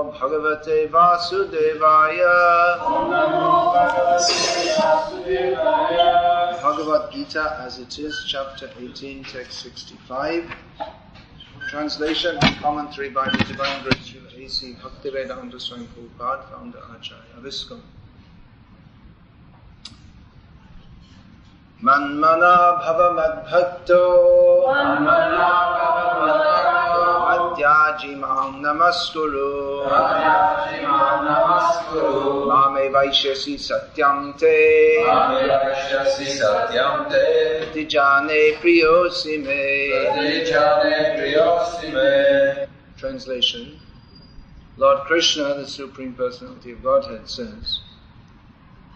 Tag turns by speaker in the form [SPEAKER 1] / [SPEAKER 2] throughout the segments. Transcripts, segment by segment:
[SPEAKER 1] Namo Bhagavate Vasudevaya.
[SPEAKER 2] Om Namo Bhagavate Vasudevaya.
[SPEAKER 1] Bhagavad Gita as it is, chapter 18, text 65. Translation and commentary by the Divine Grace Srila A.C. Bhaktivedanta Swami Prabhupada, founder Acharya Viscom. Manmana bhava madbhakto Adyaji mam namaskuru Mame vaishyasi satyam te Tijane priyosi me. Translation. Lord Krishna, the Supreme Personality of Godhead, says,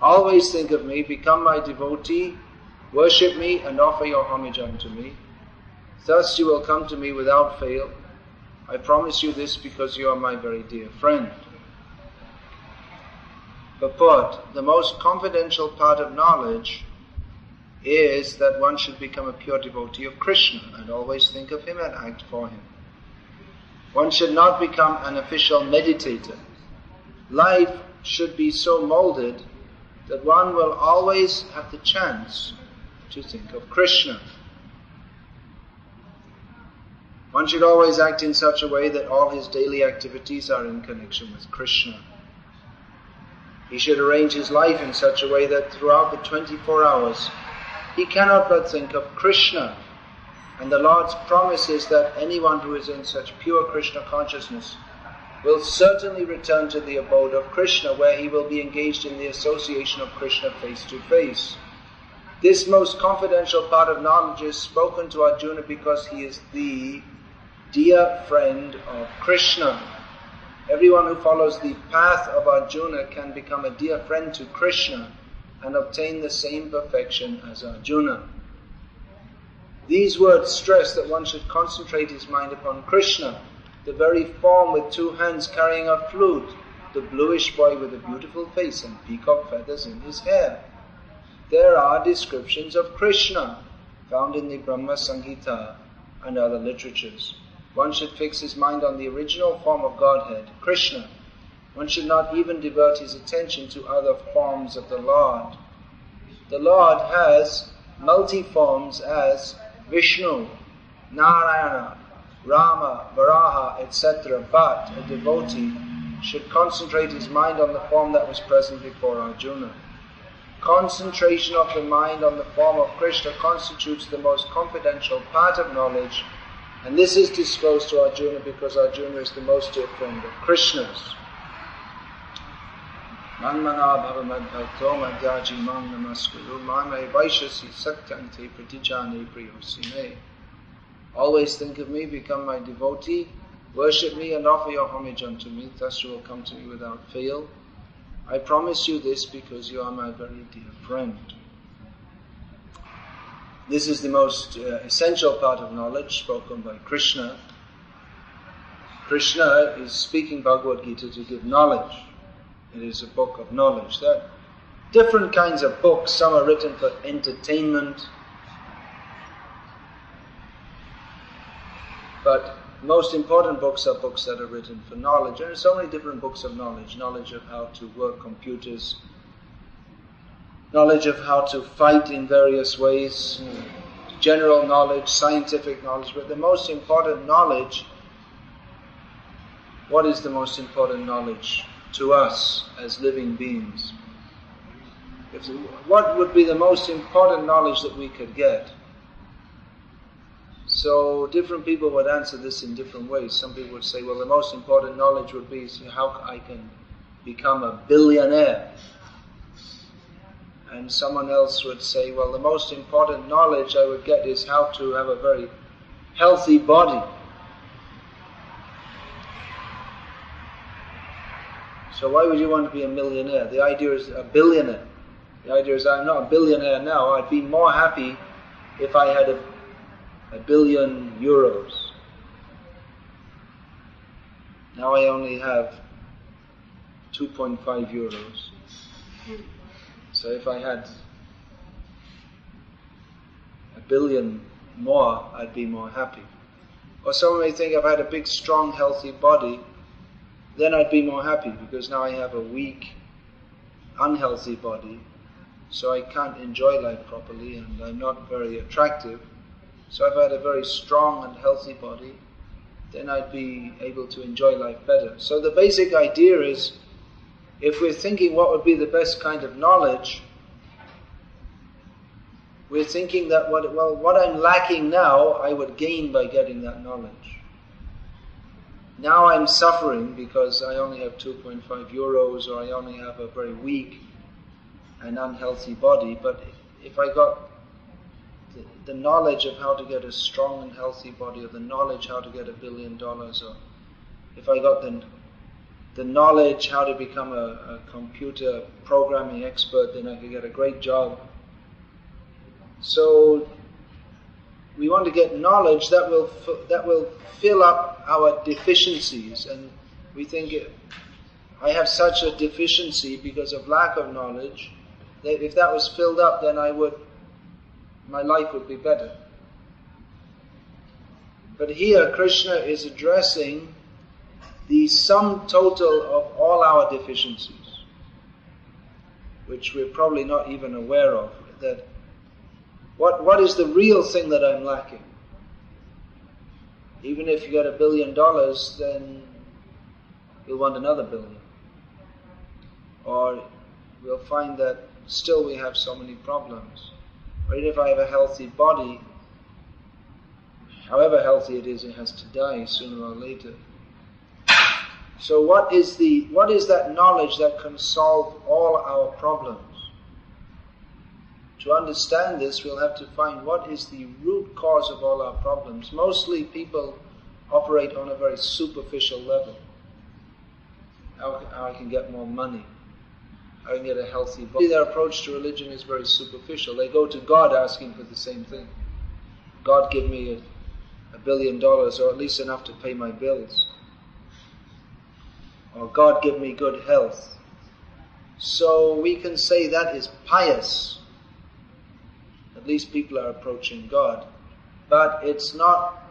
[SPEAKER 1] always think of me, become my devotee, worship me and offer your homage unto me. Thus you will come to me without fail. I promise you this because you are my very dear friend. Purport. The most confidential part of knowledge is that one should become a pure devotee of Krishna and always think of him and act for him. One should not become an official meditator. Life should be so molded that one will always have the chance to think of Krishna. One should always act in such a way that all his daily activities are in connection with Krishna. He should arrange his life in such a way that throughout the 24 hours he cannot but think of Krishna. And the Lord's promise is that anyone who is in such pure Krishna consciousness will certainly return to the abode of Krishna, where he will be engaged in the association of Krishna face to face. This most confidential part of knowledge is spoken to Arjuna because he is the dear friend of Krishna. Everyone who follows the path of Arjuna can become a dear friend to Krishna and obtain the same perfection as Arjuna. These words stress that one should concentrate his mind upon Krishna, the very form with two hands carrying a flute, the bluish boy with a beautiful face and peacock feathers in his hair. There are descriptions of Krishna found in the Brahma Samhita and other literatures. One should fix his mind on the original form of Godhead, Krishna. One should not even divert his attention to other forms of the Lord. The Lord has multi-forms as Vishnu, Narayana, Rama, Varaha, etc. But a devotee should concentrate his mind on the form that was present before Arjuna. Concentration of the mind on the form of Krishna constitutes the most confidential part of knowledge, and this is disclosed to Arjuna because Arjuna is the most dear friend of Krishna's. Manmana bhava madbhakto madhyaji mam namaskuru mame vaishyasi satyante pratijane priyosi me. Always think of me, become my devotee, worship me and offer your homage unto me, thus you will come to me without fail. I promise you this because you are my very dear friend. This is the most essential part of knowledge spoken by Krishna. Krishna is speaking Bhagavad Gita to give knowledge. It is a book of knowledge. There are different kinds of books. Some are written for entertainment, but most important books are books that are written for knowledge. There are so many different books of knowledge. Knowledge of how to work computers, knowledge of how to fight in various ways, general knowledge, scientific knowledge. But the most important knowledge, what is the most important knowledge to us as living beings? What would be the most important knowledge that we could get? So different people would answer this in different ways. Some people would say, well, the most important knowledge would be how I can become a billionaire. And someone else would say, well, the most important knowledge I would get is how to have a very healthy body. So why would you want to be a millionaire? The idea is a billionaire. The idea is I'm not a billionaire now. I'd be more happy if I had a billion euros. Now I only have 2.5 euros. So if I had a billion more, I'd be more happy. Or someone may think, if I had a big, strong, healthy body, then I'd be more happy, because now I have a weak, unhealthy body, so I can't enjoy life properly, and I'm not very attractive. So if I had a very strong and healthy body, then I'd be able to enjoy life better. So the basic idea is, if we're thinking what would be the best kind of knowledge, we're thinking that what I'm lacking now, I would gain by getting that knowledge. Now I'm suffering because I only have 2.5 euros, or I only have a very weak and unhealthy body. But if I got the knowledge of how to get a strong and healthy body, or the knowledge how to get $1 billion, or if I got the knowledge how to become a computer programming expert, then I could get a great job. So we want to get knowledge that will fill up our deficiencies, and we think I have such a deficiency because of lack of knowledge, that if that was filled up, then my life would be better. But here Krishna is addressing the sum total of all our deficiencies, which we're probably not even aware of. That what is the real thing that I'm lacking? Even if you get $1 billion, then you'll want another billion. Or we'll find that still we have so many problems. Or even if I have a healthy body, however healthy it has to die sooner or later. So what is that knowledge that can solve all our problems? To understand this, we'll have to find what is the root cause of all our problems. Mostly people operate on a very superficial level. How I can get more money, how I can get a healthy body. Their approach to religion is very superficial. They go to God asking for the same thing. God, give me $1 billion, or at least enough to pay my bills. Or God, give me good health. So we can say that is pious. At least people are approaching God. But it's not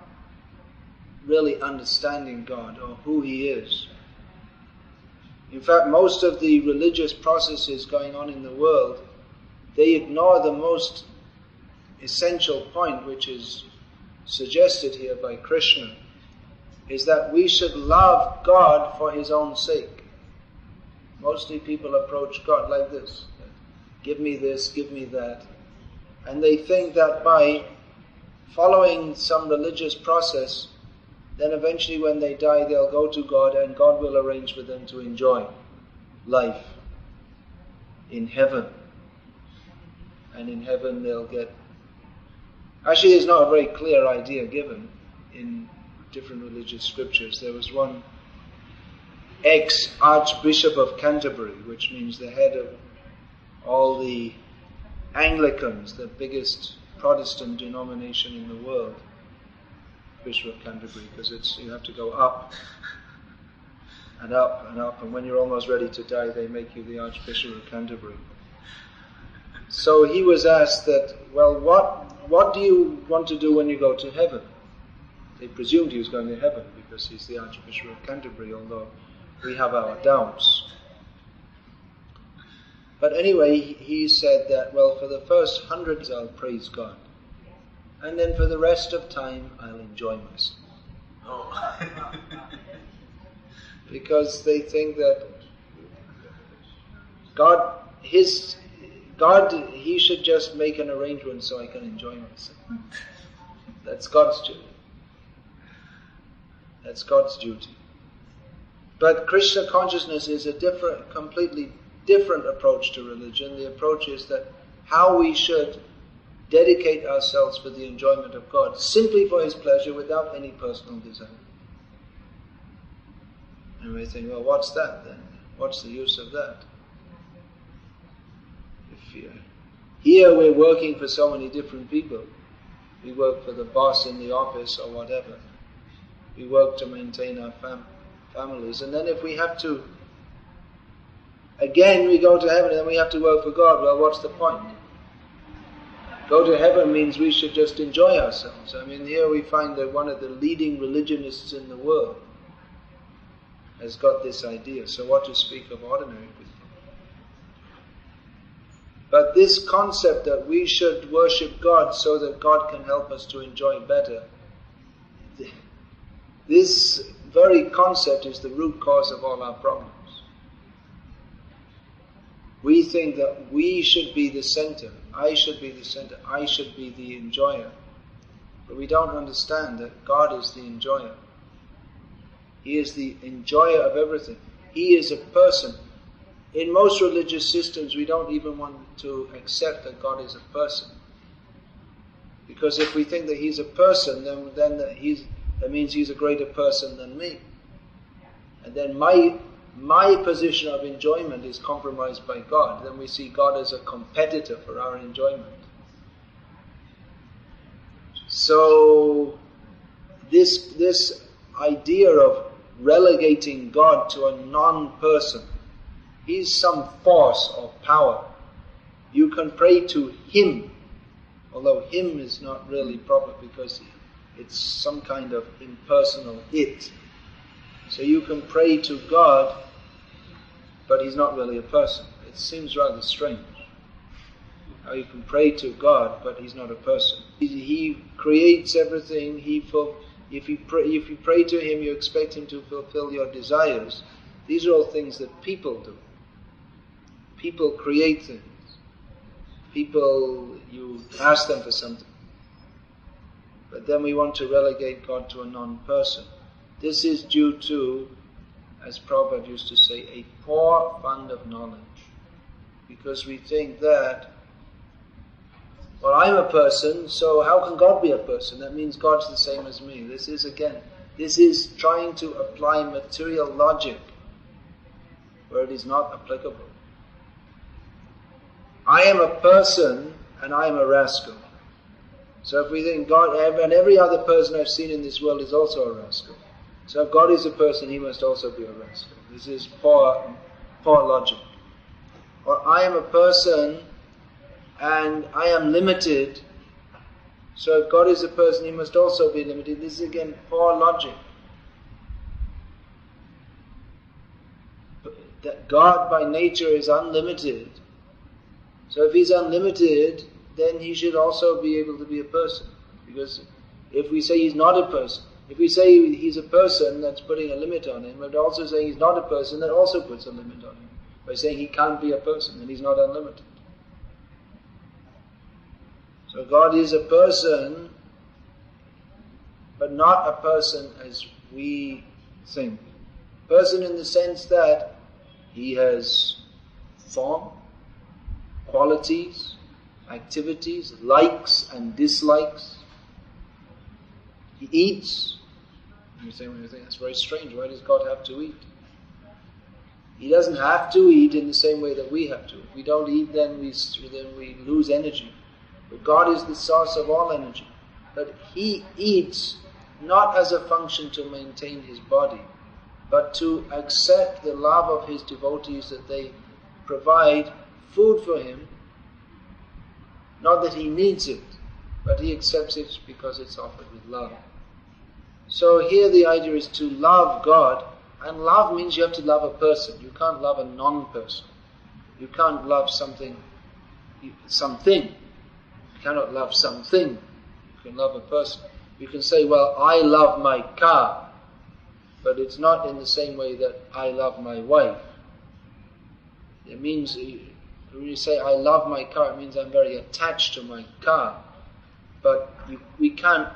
[SPEAKER 1] really understanding God or who He is. In fact, most of the religious processes going on in the world, they ignore the most essential point, which is suggested here by Krishna, is that we should love God for His own sake. Mostly people approach God like this. Give me this, give me that. And they think that by following some religious process, then eventually when they die they'll go to God, and God will arrange for them to enjoy life in heaven. And in heaven they'll get... Actually, there's not a very clear idea given in different religious scriptures. There was one ex-Archbishop of Canterbury, which means the head of all the Anglicans, the biggest Protestant denomination in the world, Bishop of Canterbury, because you have to go up and up and up, and when you're almost ready to die, they make you the Archbishop of Canterbury. So he was asked that, well, what do you want to do when you go to heaven? They presumed he was going to heaven because he's the Archbishop of Canterbury, although we have our doubts. But anyway, he said that, well, for the first 100 years I'll praise God. And then for the rest of time, I'll enjoy myself. Oh. Because they think that He should just make an arrangement so I can enjoy myself. That's God's duty. That's God's duty. But Krishna consciousness is a completely different approach to religion. The approach is that how we should dedicate ourselves for the enjoyment of God, simply for His pleasure, without any personal desire. And we think, well, what's that then? What's the use of that? Here we're working for so many different people. We work for the boss in the office or whatever. We work to maintain our families. And then if we have to, again we go to heaven and then we have to work for God, well, what's the point? Go to heaven means we should just enjoy ourselves. I mean, here we find that one of the leading religionists in the world, has got this idea. So what to speak of ordinary people? But this concept that we should worship God so that God can help us to enjoy better, this very concept is the root cause of all our problems. We think that we should be the center, I should be the center, I should be the enjoyer. But we don't understand that God is the enjoyer. He is the enjoyer of everything. He is a person. In most religious systems, we don't even want to accept that God is a person. Because if we think that He's a person, then that means He's a greater person than me. And then my position of enjoyment is compromised by God. Then we see God as a competitor for our enjoyment. So this idea of relegating God to a non-person, He's some force or power. You can pray to Him, although Him is not really proper because it's some kind of impersonal it. So you can pray to God, but He's not really a person. It seems rather strange. How you can pray to God, but He's not a person. He creates everything. If you pray to Him, you expect Him to fulfill your desires. These are all things that people do. People create things. People, you ask them for something. But then we want to relegate God to a non-person. This is due to, as Prabhupada used to say, a poor fund of knowledge. Because we think that, well, I'm a person, so how can God be a person? That means God's the same as me. This is trying to apply material logic where it is not applicable. I am a person and I am a rascal. So if we think God, and every other person I've seen in this world is also a rascal. So if God is a person, He must also be a rascal. This is poor logic. Or I am a person and I am limited. So if God is a person, He must also be limited. This is again poor logic. That God by nature is unlimited. So if He's unlimited, then He should also be able to be a person. Because if we say He's not a person, if we say He's a person, that's putting a limit on Him. But also saying He's not a person, that also puts a limit on Him. By saying He can't be a person, then He's not unlimited. So God is a person, but not a person as we think. Person in the sense that He has form, qualities, activities, likes and dislikes. He eats. You think that's very strange. Why does God have to eat? He doesn't have to eat in the same way that we have to. If we don't eat, then we lose energy. But God is the source of all energy. But He eats not as a function to maintain His body, but to accept the love of His devotees that they provide food for Him. Not that He needs it, but He accepts it because it's offered with love. So here the idea is to love God, and love means you have to love a person. You can't love a non-person. You can't love something. You cannot love something. You can love a person. You can say, well, I love my car, but it's not in the same way that I love my wife. It means, when you say I love my car, it means I'm very attached to my car. But we can't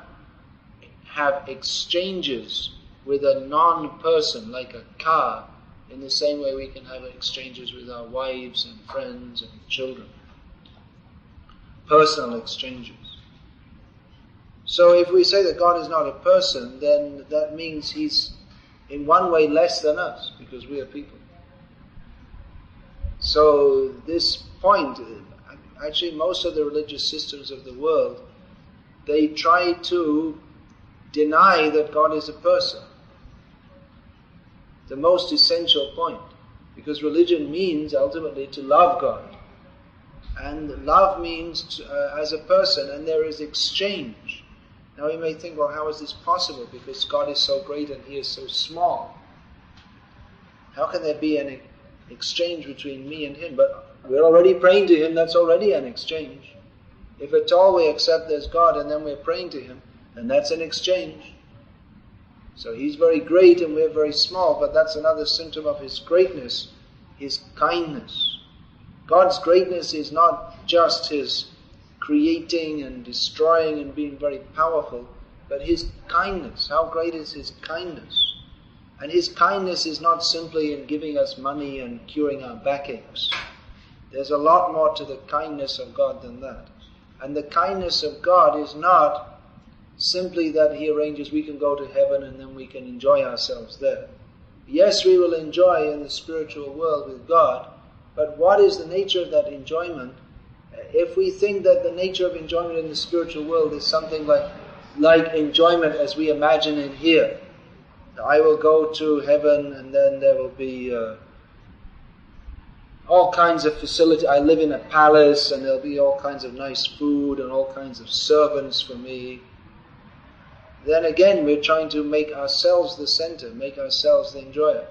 [SPEAKER 1] have exchanges with a non-person like a car in the same way we can have exchanges with our wives and friends and children. Personal exchanges. So if we say that God is not a person, then that means He's in one way less than us, because we are people. So this point, actually most of the religious systems of the world, they try to deny that God is a person. The most essential point. Because religion means ultimately to love God. And love means as a person, and there is exchange. Now you may think, well, how is this possible? Because God is so great and He is so small. How can there be an exchange between me and him? But we're already praying to him, that's already an exchange. If at all we accept there's God and then we're praying to him, then that's an exchange. So he's very great and we're very small, but that's another symptom of his greatness, his kindness. God's greatness is not just his creating and destroying and being very powerful, but his kindness. How great is his kindness? And his kindness is not simply in giving us money and curing our backaches. There's a lot more to the kindness of God than that. And the kindness of God is not simply that he arranges we can go to heaven and then we can enjoy ourselves there. Yes, we will enjoy in the spiritual world with God, but what is the nature of that enjoyment? If we think that the nature of enjoyment in the spiritual world is something like enjoyment as we imagine it here, I will go to heaven and then there will be all kinds of facility. I live in a palace and there'll be all kinds of nice food and all kinds of servants for me. Then again, we're trying to make ourselves the center, make ourselves the enjoyer.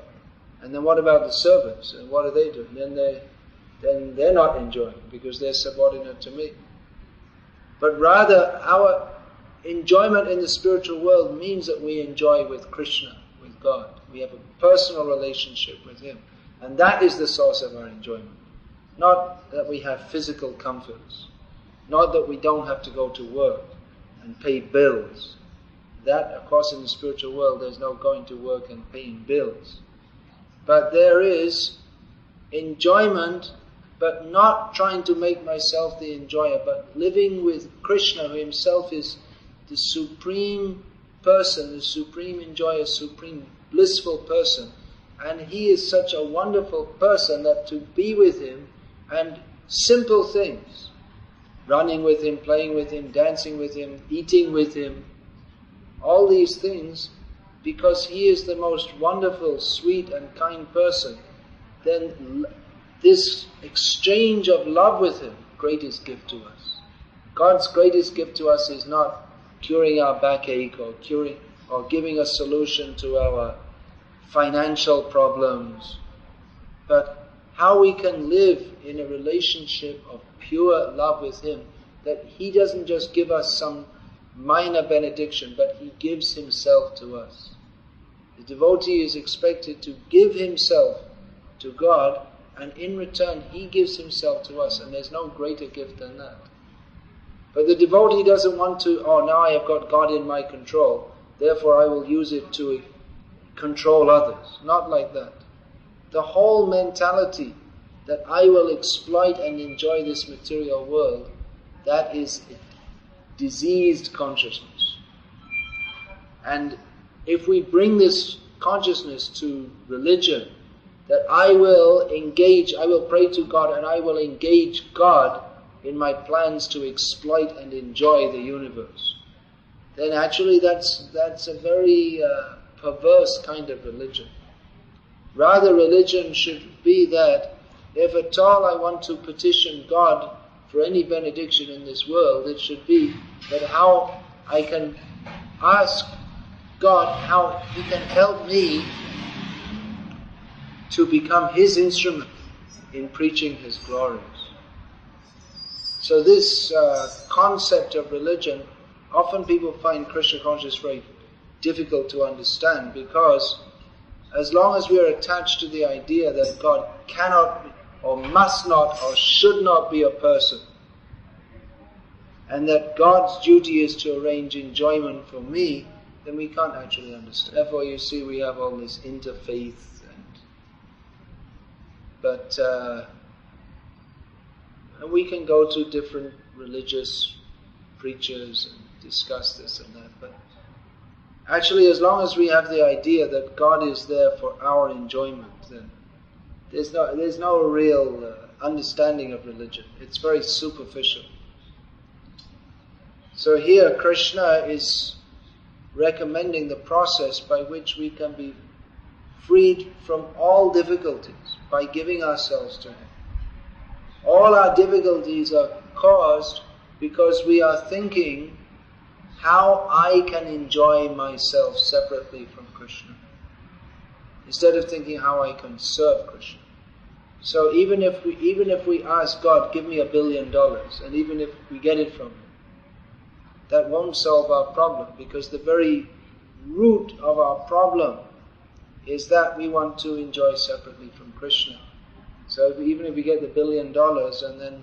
[SPEAKER 1] And then what about the servants? And what are they doing? Then they're not enjoying because they're subordinate to me. But rather, our enjoyment in the spiritual world means that we enjoy with Krishna, with God. We have a personal relationship with him. And that is the source of our enjoyment. Not that we have physical comforts. Not that we don't have to go to work and pay bills. That, of course, in the spiritual world, there's no going to work and paying bills. But there is enjoyment, but not trying to make myself the enjoyer, but living with Krishna, who himself is the supreme person, the supreme enjoyer, supreme blissful person. And he is such a wonderful person that to be with him and simple things, running with him, playing with him, dancing with him, eating with him, all these things, because he is the most wonderful, sweet and kind person, then this exchange of love with him, greatest gift to us. God's greatest gift to us is not curing our backache or giving a solution to our financial problems, but how we can live in a relationship of pure love with him, that he doesn't just give us some minor benediction, but he gives himself to us. The devotee is expected to give himself to God, and in return he gives himself to us, and there's no greater gift than that. But the devotee doesn't want to, now I have got God in my control, therefore I will use it to control others. Not like that. The whole mentality that I will exploit and enjoy this material world, that is diseased consciousness. And if we bring this consciousness to religion, that I will pray to God and I will engage God in my plans to exploit and enjoy the universe, then actually that's a very perverse kind of religion. Rather, religion should be that if at all I want to petition God for any benediction in this world, it should be that how I can ask God how he can help me to become his instrument in preaching his glories. So this concept of religion, often people find Krishna consciousness very difficult to understand, because as long as we are attached to the idea that God cannot or must not or should not be a person, and that God's duty is to arrange enjoyment for me, then we can't actually understand. Therefore you see we have all this interfaith, and we can go to different religious preachers and discuss this and that, but actually as long as we have the idea that God is there for our enjoyment, then there's no real understanding of religion. It's very superficial. So here Krishna is recommending the process by which we can be freed from all difficulties by giving ourselves to him. All our difficulties are caused because we are thinking how I can enjoy myself separately from Krishna. instead of thinking how I can serve Krishna. So even if we ask God, give me $1 billion, and even if we get it from Him, that won't solve our problem, because the very root of our problem is that we want to enjoy separately from Krishna. So even if we get the $1 billion and then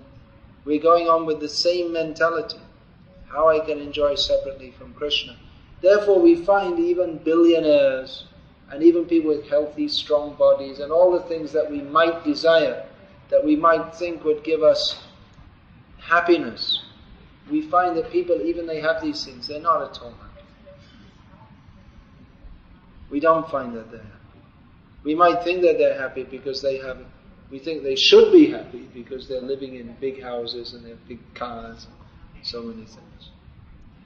[SPEAKER 1] we're going on with the same mentality, how I can enjoy separately from Krishna. Therefore we find even billionaires and even people with healthy, strong bodies and all the things that we might desire, that we might think would give us happiness, we find that people, even they have these things, they're not at all happy. We don't find that they're happy. We might think that they're happy because we think they should be happy because they're living in big houses and they have big cars and so many things.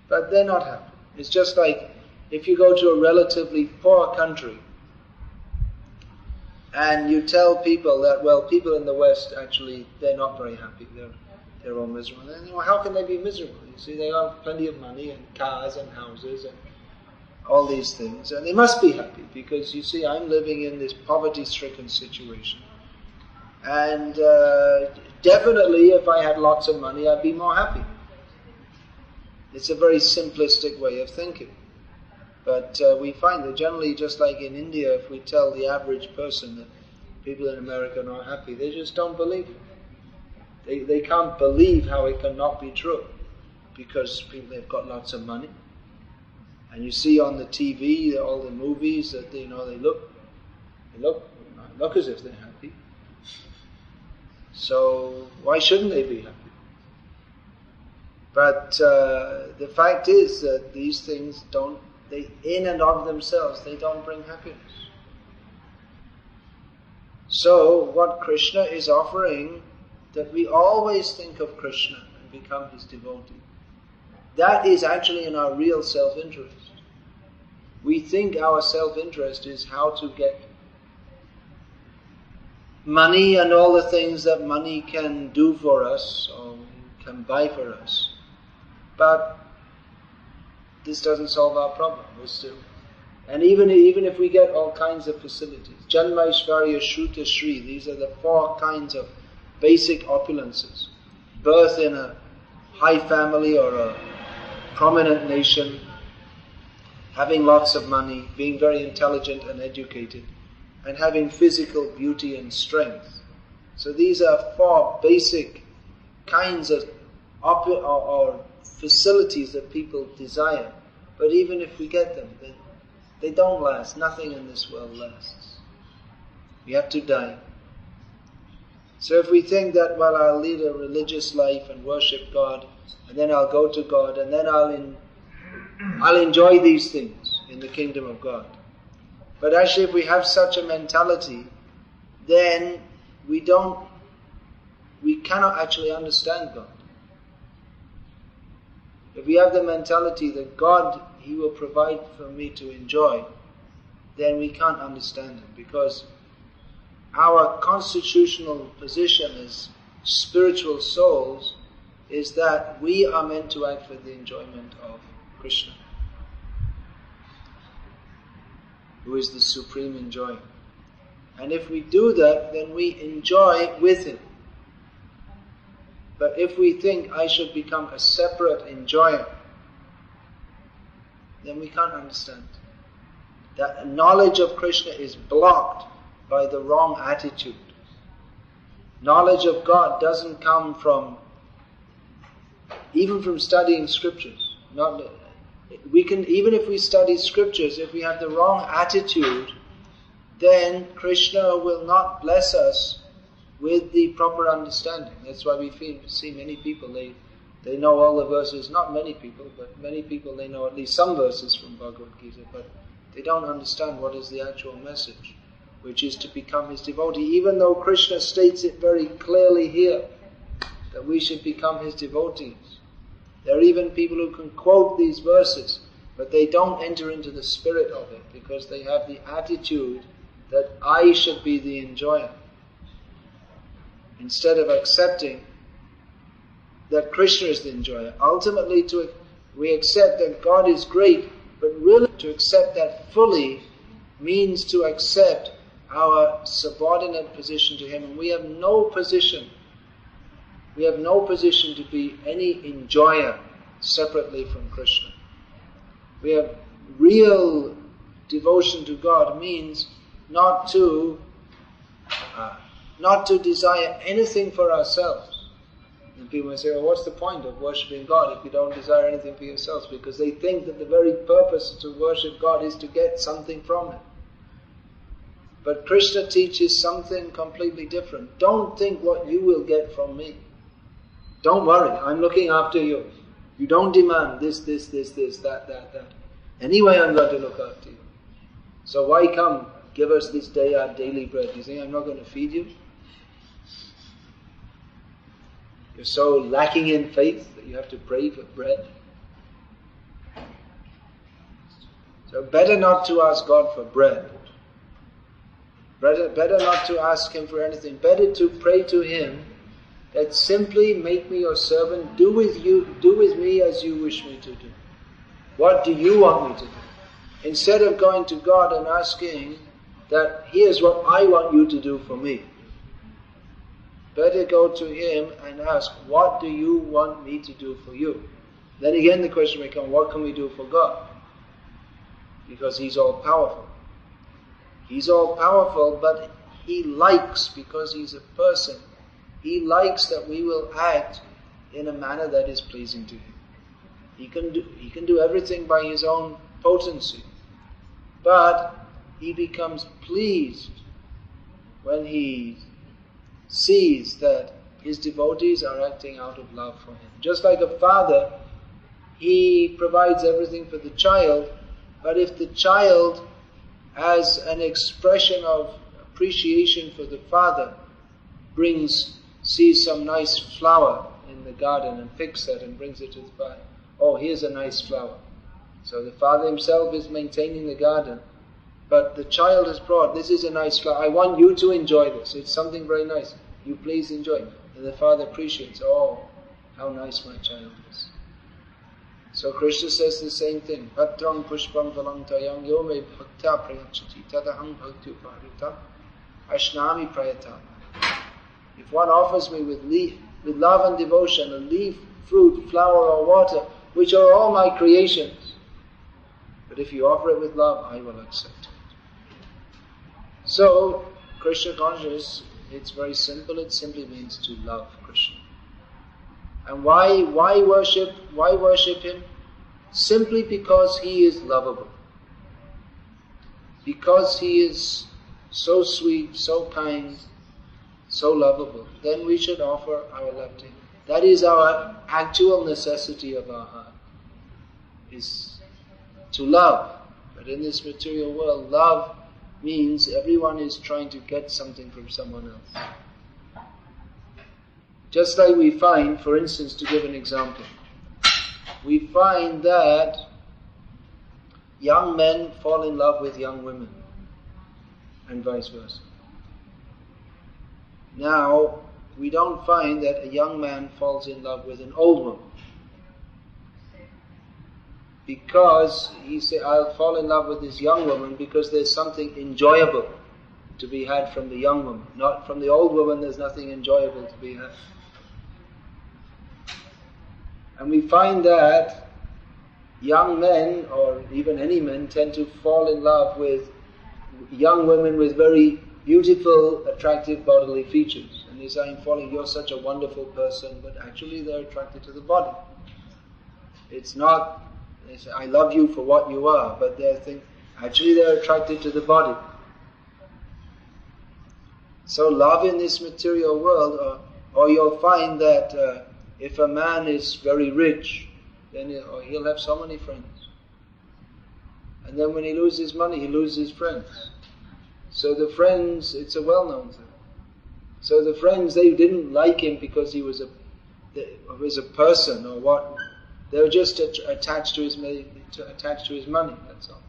[SPEAKER 1] But they're not happy. It's just like if you go to a relatively poor country and you tell people that, well, people in the West actually, they're not very happy. They're all miserable. And how can they be miserable? You see, they have plenty of money and cars and houses and all these things. And they must be happy because, you see, I'm living in this poverty-stricken situation. And definitely if I had lots of money, I'd be more happy. It's a very simplistic way of thinking. But we find that generally, just like in India, if we tell the average person that people in America are not happy, they just don't believe it. They can't believe how it cannot be true, because people, they've got lots of money. And you see on the TV, all the movies, that they look as if they're happy. So why shouldn't they be happy? But the fact is that these things in and of themselves, they don't bring happiness. So what Krishna is offering, that we always think of Krishna and become His devotee. That is actually in our real self-interest. We think our self-interest is how to get money and all the things that money can do for us or can buy for us. But this doesn't solve our problem. And even if we get all kinds of facilities, Janmaishvarya, Shruta, Shri, these are the 4 kinds of basic opulences. Birth in a high family or a prominent nation, having lots of money, being very intelligent and educated, and having physical beauty and strength. So these are 4 basic kinds of or facilities that people desire. But even if we get them, they don't last. Nothing in this world lasts. We have to die. So if we think that, well, I'll lead a religious life and worship God, and then I'll go to God, and then I'll enjoy these things in the kingdom of God. But actually, if we have such a mentality, then we cannot actually understand God. If we have the mentality that God, He will provide for me to enjoy, then we can't understand Him, because our constitutional position as spiritual souls is that we are meant to act for the enjoyment of Krishna, who is the supreme enjoyer. And if we do that, then we enjoy with Him. But if we think I should become a separate enjoyer, then we can't understand. That knowledge of Krishna is blocked by the wrong attitude. Knowledge of God doesn't come even from studying scriptures. Even if we study scriptures, if we have the wrong attitude, then Krishna will not bless us with the proper understanding. That's why we see many people, they know all the verses, not many people, but many people, they know at least some verses from Bhagavad Gita, but they don't understand what is the actual message, which is to become His devotee, even though Krishna states it very clearly here, that we should become His devotees. There are even people who can quote these verses, but they don't enter into the spirit of it, because they have the attitude that I should be the enjoyer, instead of accepting that Krishna is the enjoyer. Ultimately, we accept that God is great, but really to accept that fully means to accept our subordinate position to Him, and we have no position. We have no position to be any enjoyer separately from Krishna. We have real devotion to God means not to desire anything for ourselves. And people may say, well, what's the point of worshipping God if you don't desire anything for yourselves? Because they think that the very purpose to worship God is to get something from Him. But Krishna teaches something completely different. Don't think what you will get from me. Don't worry, I'm looking after you. You don't demand this, that. Anyway, I'm going to look after you. So why come, give us this day our daily bread? You think I'm not going to feed you? You're so lacking in faith that you have to pray for bread. So better not to ask God for bread. Better not to ask Him for anything. Better to pray to Him that simply make me your servant, do with me as you wish me to do. What do you want me to do? Instead of going to God and asking that here's what I want you to do for me. Better go to Him and ask, what do you want me to do for you? Then again the question may come, what can we do for God? Because He's all powerful. He's all powerful, but He likes, because He's a person, He likes that we will act in a manner that is pleasing to Him. He can do everything by His own potency. But He becomes pleased when He sees that His devotees are acting out of love for Him. Just like a father, he provides everything for the child, but if the child, as an expression of appreciation for the father, sees some nice flower in the garden and picks that and brings it to the father. Oh, here's a nice flower. So the father himself is maintaining the garden, but the child has brought, this is a nice flower, I want you to enjoy this, it's something very nice, you please enjoy it. And the father appreciates, oh, how nice my child is. So Krishna says the same thing. Bhadrang pushpam valang tayang yo me bhakta prayachati tadahang bhakti uparita ashnami prayata. If one offers me with love and devotion a leaf, fruit, flower or water, which are all my creations, but if you offer it with love, I will accept it. So, Krishna consciousness, it's very simple. It simply means to love Krishna. And why worship Him? Simply because He is lovable. Because He is so sweet, so kind, so lovable. Then we should offer our love to Him. That is our actual necessity of our heart, is to love. But in this material world, love means everyone is trying to get something from someone else. Just like we find, for instance, to give an example, we find that young men fall in love with young women, and vice versa. Now, we don't find that a young man falls in love with an old woman, because he said, I'll fall in love with this young woman because there's something enjoyable to be had from the young woman. Not from the old woman, there's nothing enjoyable to be had. And we find that young men, or even any men, tend to fall in love with young women with very beautiful, attractive bodily features. And they say, you're such a wonderful person, but actually they're attracted to the body. It's not, they say, I love you for what you are, but actually they're attracted to the body. So love in this material world, or you'll find that if a man is very rich, then he'll have so many friends. And then when he loses money, he loses friends. So the friends, it's a well-known thing. So the friends, they didn't like him because he was a person or what. They were just attached to his money, that's all.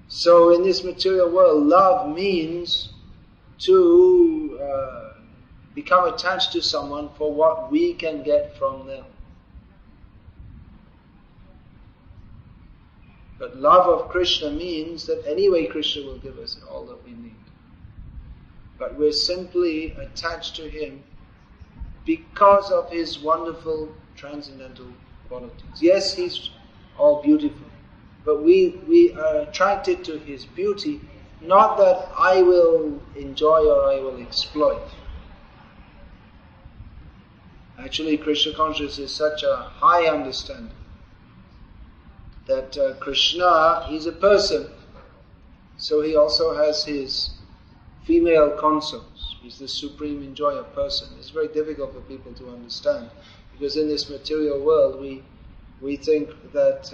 [SPEAKER 1] So in this material world, love means to become attached to someone for what we can get from them. But love of Krishna means that anyway Krishna will give us all that we need. But we're simply attached to Him because of His wonderful transcendental qualities. Yes, He's all beautiful, but we are attracted to His beauty, not that I will enjoy or I will exploit. Actually, Krishna consciousness is such a high understanding that Krishna is a person, so He also has His female consorts. He's the supreme enjoyer person. It's very difficult for people to understand, because in this material world we think that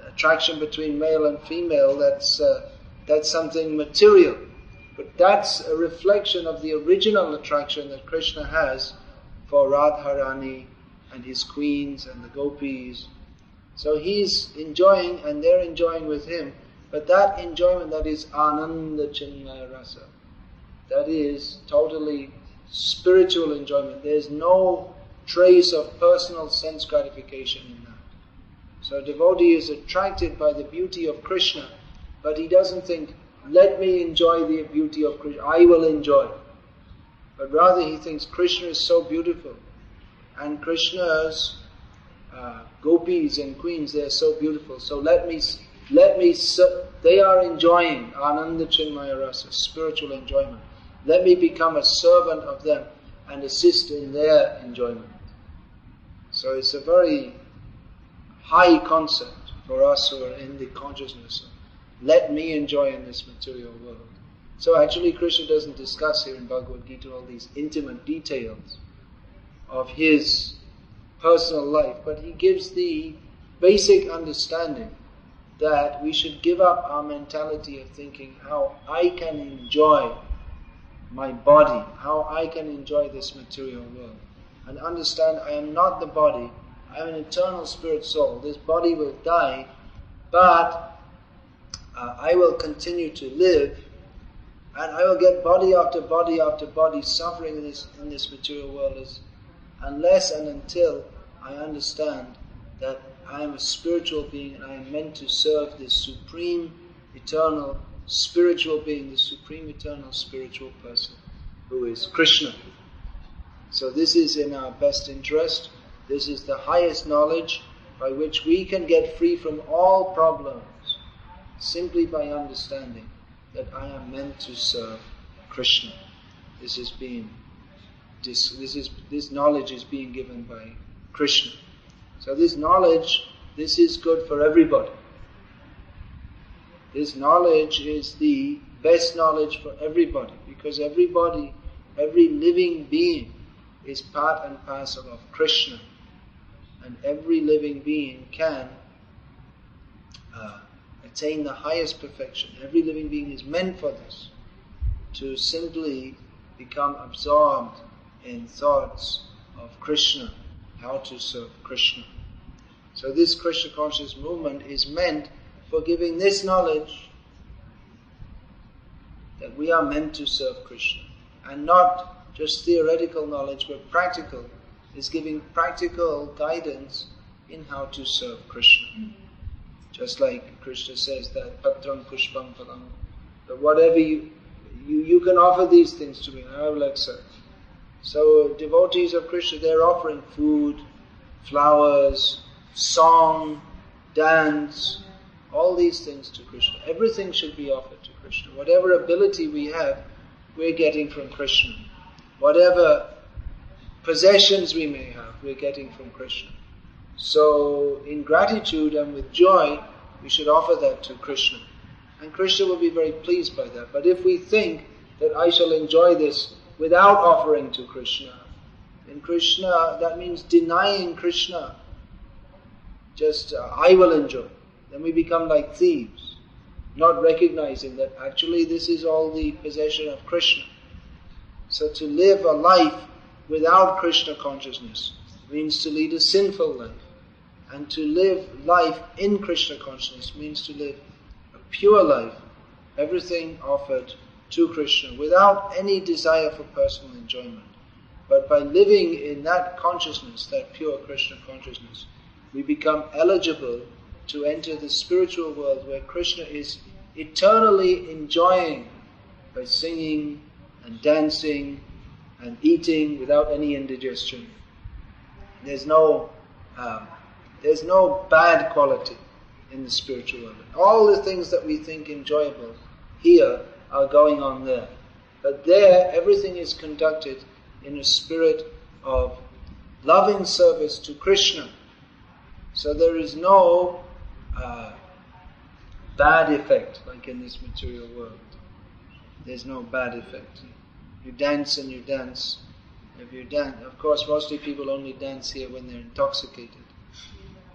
[SPEAKER 1] attraction between male and female, that's something material, but that's a reflection of the original attraction that Krishna has for Radharani and his queens and the gopis. So he's enjoying and they're enjoying with him, but that enjoyment, that is Ananda Chinmaya Rasa, that is totally spiritual enjoyment. There's no trace of personal sense gratification in that. So a devotee is attracted by the beauty of Krishna, but he doesn't think, let me enjoy the beauty of Krishna, I will enjoy. But rather he thinks Krishna is so beautiful, and Krishna's gopis and queens, they are so beautiful, so they are enjoying Ananda Chinmaya Rasa, spiritual enjoyment. Let me become a servant of them and assist in their enjoyment. So it's a very high concept for us who are in the consciousness of, let me enjoy in this material world. So actually Krishna doesn't discuss here in Bhagavad Gita all these intimate details of his personal life, but he gives the basic understanding that we should give up our mentality of thinking how I can enjoy my body, how I can enjoy this material world, and understand I am not the body, I am an eternal spirit soul. This body will die, but I will continue to live, and I will get body after body after body suffering in this material world unless and until I understand that I am a spiritual being and I am meant to serve this supreme, eternal, spiritual being, the supreme, eternal, spiritual person who is Krishna. So this is in our best interest. This is the highest knowledge by which we can get free from all problems, simply by understanding that I am meant to serve Krishna. This knowledge is being given by Krishna. So this knowledge, this is good for everybody. This knowledge is the best knowledge for everybody, because everybody, every living being is part and parcel of Krishna, and every living being can attain the highest perfection. Every living being is meant for this, to simply become absorbed in thoughts of Krishna, how to serve Krishna. So this Krishna conscious movement is meant for giving this knowledge that we are meant to serve Krishna, and not just theoretical knowledge, but practical, is giving practical guidance in how to serve Krishna. Just like Krishna says that patram pushpam phalam, that whatever you can offer these things to me, I will accept. So devotees of Krishna, they're offering food, flowers, song, dance, all these things to Krishna. Everything should be offered to Krishna. Whatever ability we have, we're getting from Krishna. Whatever possessions we may have, we're getting from Krishna. So in gratitude and with joy, we should offer that to Krishna. And Krishna will be very pleased by that. But if we think that I shall enjoy this without offering to Krishna, then Krishna, that means denying Krishna. Just, I will enjoy. Then we become like thieves, not recognizing that actually this is all the possession of Krishna. So to live a life without Krishna consciousness means to lead a sinful life. And to live life in Krishna consciousness means to live a pure life, everything offered to Krishna without any desire for personal enjoyment. But by living in that consciousness, that pure Krishna consciousness, we become eligible to enter the spiritual world where Krishna is eternally enjoying by singing and dancing and eating without any indigestion. There's no bad quality in the spiritual world. All the things that we think enjoyable here are going on there. But there, everything is conducted in a spirit of loving service to Krishna. So there is no bad effect like in this material world. There's no bad effect. You dance and you dance. If you dance, of course, mostly people only dance here when they're intoxicated.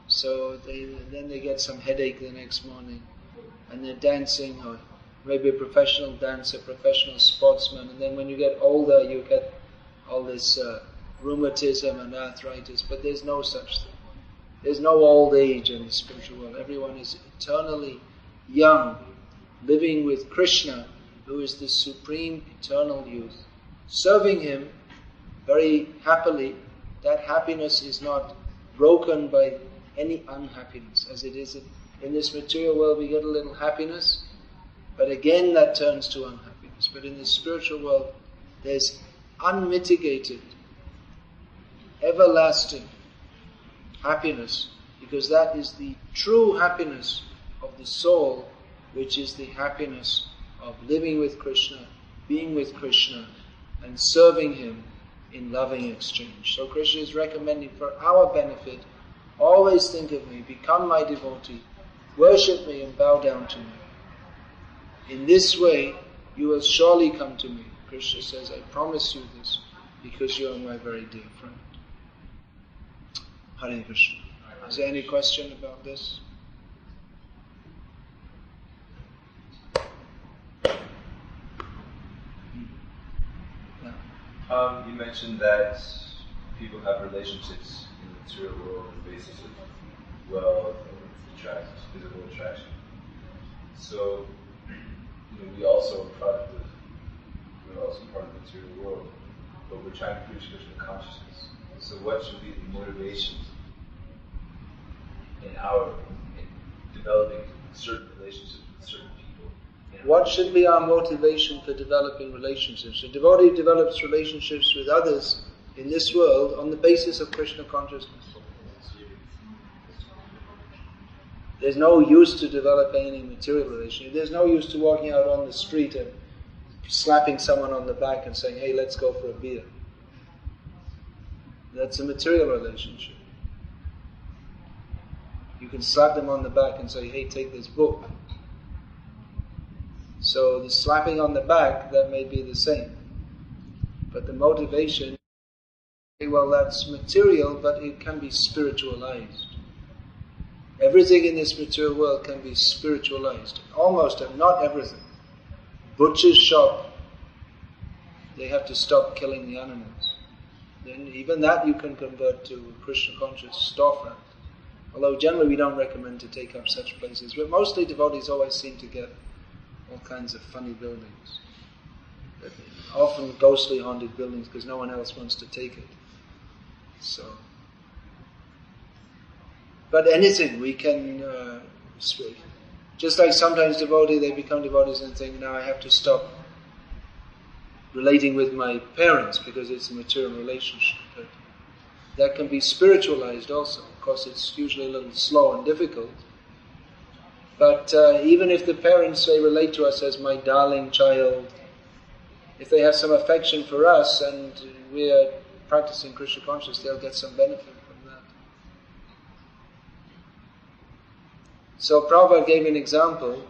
[SPEAKER 1] So then they get some headache the next morning, and they're dancing, or maybe a professional dancer, professional sportsman, and then when you get older, you get all this rheumatism and arthritis. But there's no such thing. There's no old age in the spiritual world. Everyone is eternally young, living with Krishna, who is the supreme eternal youth, serving him very happily. That happiness is not broken by any unhappiness. As it is in this material world, we get a little happiness, but again that turns to unhappiness. But in the spiritual world, there's unmitigated, everlasting happiness, because that is the true happiness of the soul, which is the happiness of living with Krishna, being with Krishna, and serving him in loving exchange. So Krishna is recommending for our benefit, always think of me, become my devotee, worship me and bow down to me. In this way, you will surely come to me. Krishna says, I promise you this, because you are my very dear friend. Hare Krishna. Is there any question about this?
[SPEAKER 3] You mentioned that people have relationships in the material world on the basis of wealth or physical attraction. So, we also are part of the material world, but we're trying to preach Krishna consciousness. So, what should be the motivation in developing certain relationships with certain people?
[SPEAKER 1] What should be our motivation for developing relationships? A devotee develops relationships with others in this world on the basis of Krishna consciousness. There's no use to developing any material relationship. There's no use to walking out on the street and slapping someone on the back and saying, hey, let's go for a beer. That's a material relationship. You can slap them on the back and say, hey, take this book. So the slapping on the back, that may be the same. But the motivation, well, that's material, but it can be spiritualized. Everything in this material world can be spiritualized. Almost, not everything. Butcher's shop, they have to stop killing the animals. Then even that you can convert to a Krishna conscious storefront. Although generally we don't recommend to take up such places. But mostly devotees always seem to get all kinds of funny buildings. Often ghostly haunted buildings because no one else wants to take it. So, but anything we can speak. Just like sometimes they become devotees and think, now I have to stop relating with my parents because it's a material relationship. But that can be spiritualized also. Of course, it's usually a little slow and difficult. But even if the parents, they relate to us as my darling child, if they have some affection for us and we are practicing Krishna consciousness, they'll get some benefit from that. So Prabhupada gave an example,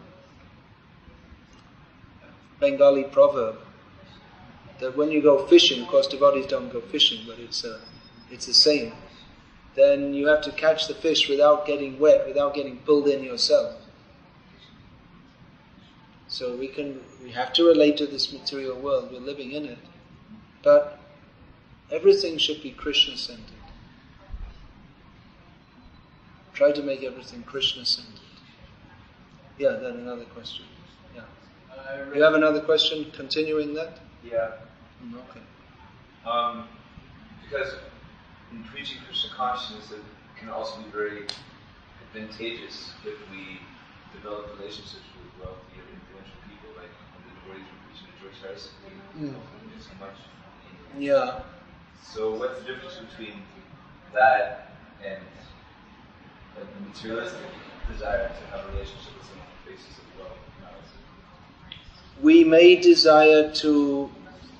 [SPEAKER 1] Bengali proverb, that when you go fishing, of course devotees don't go fishing, but it's the same, then you have to catch the fish without getting wet, without getting pulled in yourself. So we have to relate to this material world, we're living in it, but everything should be Krishna-centered. Try to make everything Krishna-centered. Yeah, then another question. Yeah. You have another question continuing that?
[SPEAKER 3] Yeah.
[SPEAKER 1] Okay.
[SPEAKER 3] Because in preaching Krishna consciousness, it can also be very advantageous if we develop relationships with wealthy or influential people, like the devotees were preaching to George Harrison. So much.
[SPEAKER 1] Yeah.
[SPEAKER 3] So what's the difference between that and like the materialistic desire to have a relationship with someone on the basis of wealth?
[SPEAKER 1] We may desire to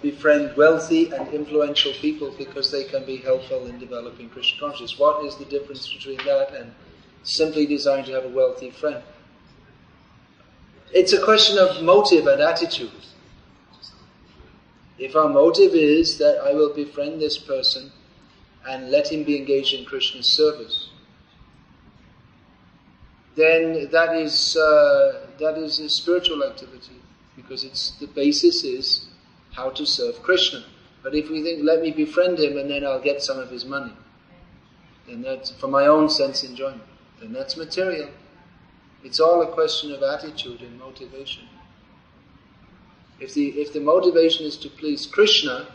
[SPEAKER 1] befriend wealthy and influential people because they can be helpful in developing Krishna consciousness. What is the difference between that and simply desiring to have a wealthy friend? It's a question of motive and attitude. If our motive is that I will befriend this person and let him be engaged in Krishna's service, then that is a spiritual activity, because the basis is how to serve Krishna. But if we think, let me befriend him and then I'll get some of his money, then that's for my own sense enjoyment, then that's material. It's all a question of attitude and motivation. If the motivation is to please Krishna,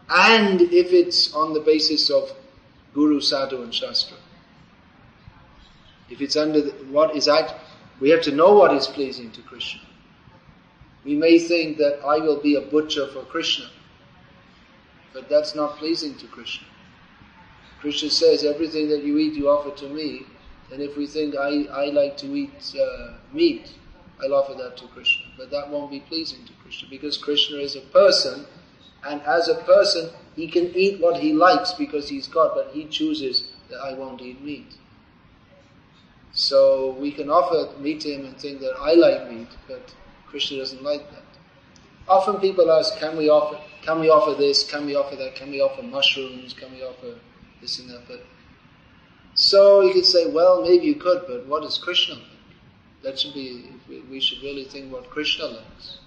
[SPEAKER 1] and if it's on the basis of Guru, Sadhu and Shastra, if it's under we have to know what is pleasing to Krishna. We may think that I will be a butcher for Krishna, but that's not pleasing to Krishna. Krishna says, everything that you eat you offer to me, and if we think I like to eat meat, I'll offer that to Krishna. But that won't be pleasing to Krishna, because Krishna is a person, and as a person, he can eat what he likes because he's God, but he chooses that I won't eat meat. So we can offer meat to him and think that I like meat, but Krishna doesn't like that. Often people ask, can we offer this, can we offer that, can we offer mushrooms, can we offer this and that? But so you could say, well, maybe you could, but what does Krishna like? That should be, we should really think what Krishna likes.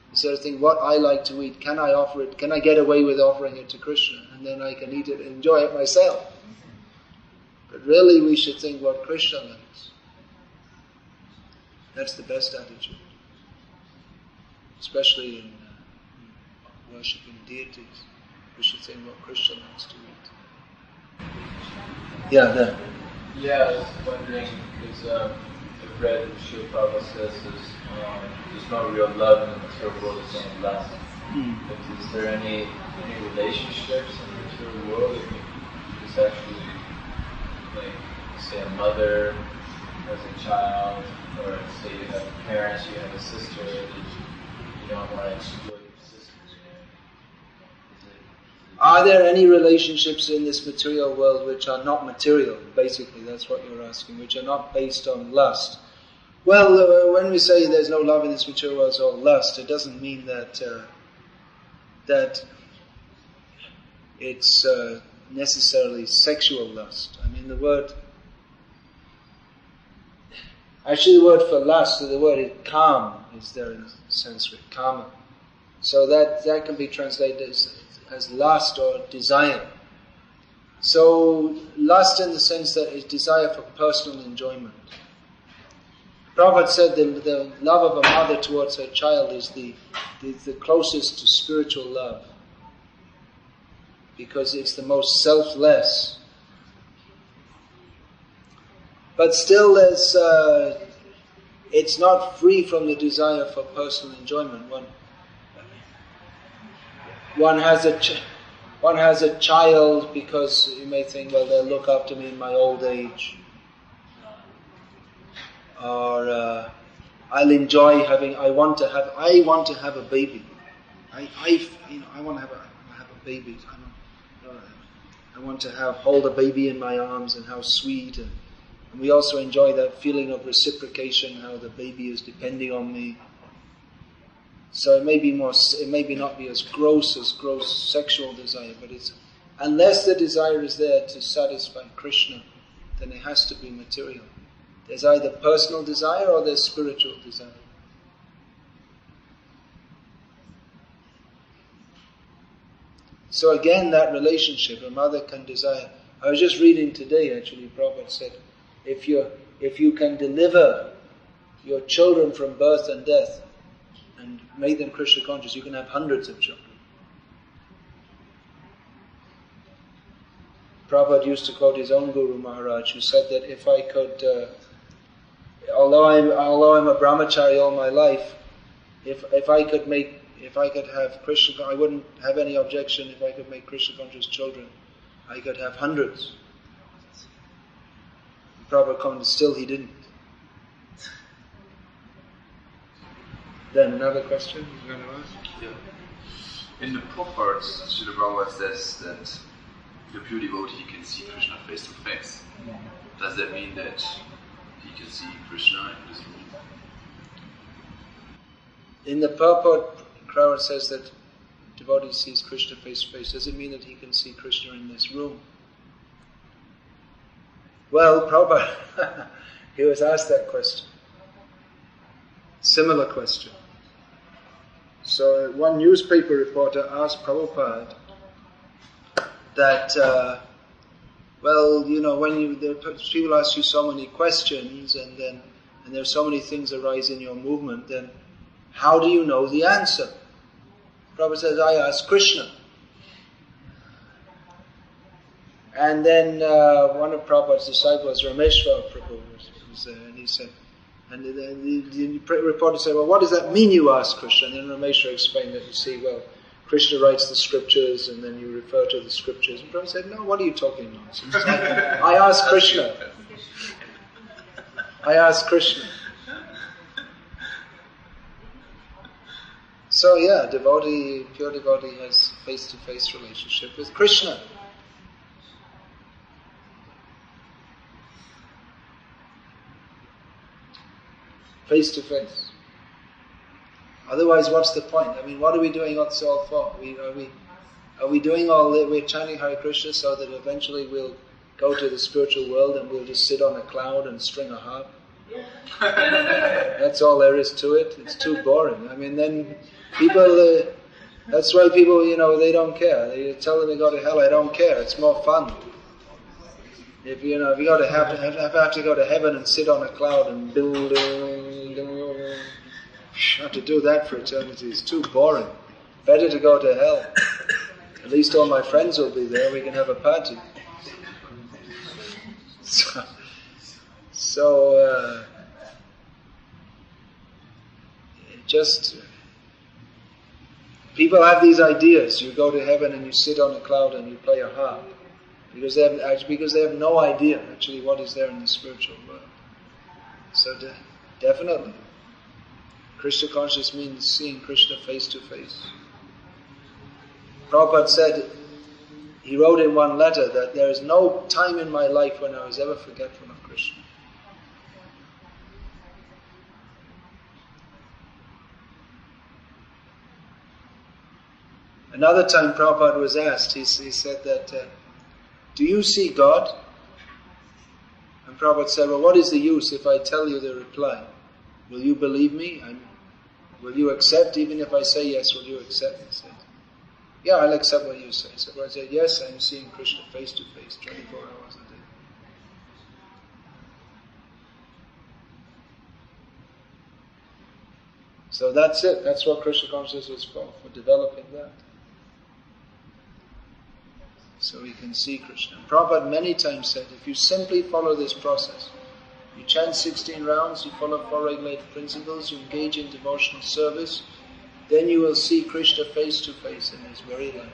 [SPEAKER 1] Instead of thinking what I like to eat, can I offer it, can I get away with offering it to Krishna, and then I can eat it and enjoy it myself. But really we should think what Krishna likes. That's the best attitude. Especially in worshipping deities. We should think what Krishna likes to eat. Yeah, there.
[SPEAKER 2] Yeah, I was wondering, because I've read that Srila Prabhupada says there's no real love in the material world, it's only lust. But is there any relationships in the material world that it's actually, like, say a mother has a child, or say you have parents, you have a sister, that you don't want to exploit your sister?
[SPEAKER 1] Are there any relationships in this material world which are not material? Basically, that's what you're asking, which are not based on lust. Well, when we say there's no love in this material world, it's all lust, it doesn't mean that it's necessarily sexual lust. I mean, the word for lust, the word is kam, is there in Sanskrit, kama. So that can be translated as lust or desire. So lust in the sense that it's desire for personal enjoyment. Prabhupada said the love of a mother towards her child is the closest to spiritual love, because it's the most selfless. But still it's not free from the desire for personal enjoyment. One has a child because you may think, well, they'll look after me in my old age. Or I'll enjoy I want to have a baby. I want to have a baby. I want to hold a baby in my arms, and how sweet, and we also enjoy that feeling of reciprocation, how the baby is depending on me. So it may not be as gross sexual desire, but unless the desire is there to satisfy Krishna, then it has to be material. There's either personal desire or there's spiritual desire. So again, that relationship, a mother can desire. I was just reading today, actually, Prabhupada said, if you can deliver your children from birth and death and make them Krishna conscious, you can have hundreds of children. Prabhupada used to quote his own Guru Maharaj, who said that if I could, although I'm a brahmachari all my life, if I could have Krishna, I wouldn't have any objection if I could make Krishna conscious children. I could have hundreds. Prabhupada commented, still he didn't. Then another question you're going to ask?
[SPEAKER 3] Yeah. In the Prabhupada, Srila Prabhupada says that the pure devotee can see Krishna face to face. Does that mean that he can see Krishna in this room?
[SPEAKER 1] In the purport, Prabhupada says that devotee sees Krishna face to face. Does it mean that he can see Krishna in this room? Well, Prabhupada, he was asked that question. Similar question. So one newspaper reporter asked Prabhupada that, when people ask you so many questions and there's so many things arise in your movement, then how do you know the answer? Prabhupada says, I ask Krishna. And then one of Prabhupada's disciples, Rameshwar Prabhu, was there, and he said, and the reporter said, well, what does that mean you ask Krishna? And then Rameshwar explained that, you see, well, Krishna writes the scriptures and then you refer to the scriptures. And Prabhupada said, no, what are you talking nonsense? I ask Krishna. I ask Krishna. So yeah, pure devotee has face-to-face relationship with Krishna. Face to face. Otherwise, what's the point? I mean, what are we doing this all for? Are we doing all that? We're chanting Hare Krishna so that eventually we'll go to the spiritual world and we'll just sit on a cloud and string a harp? That's all there is to it. It's too boring. I mean, then people, that's why people, they don't care. They tell them they go to hell, I don't care. It's more fun. If you have to go to heaven and sit on a cloud and build, have to do that for eternity. It's too boring. Better to go to hell. At least all my friends will be there. We can have a party. So people have these ideas. You go to heaven and you sit on a cloud and you play a harp. Because they have no idea actually what is there in the spiritual world. So definitely, Krishna consciousness means seeing Krishna face to face. Prabhupada said, he wrote in one letter that there is no time in my life when I was ever forgetful of Krishna. Another time Prabhupada was asked, he said that, do you see God? And Prabhupada said, well, what is the use if I tell you the reply? Will you believe me? Will you accept? Even if I say yes, will you accept? He said, yeah, I'll accept what you say. So Prabhupada said, yes, I'm seeing Krishna face to face, 24 hours a day. So that's it. That's what Krishna consciousness is for developing that. So we can see Krishna. And Prabhupada many times said, if you simply follow this process, you chant 16 rounds, you follow 4 regulated principles, you engage in devotional service, then you will see Krishna face to face in this very life.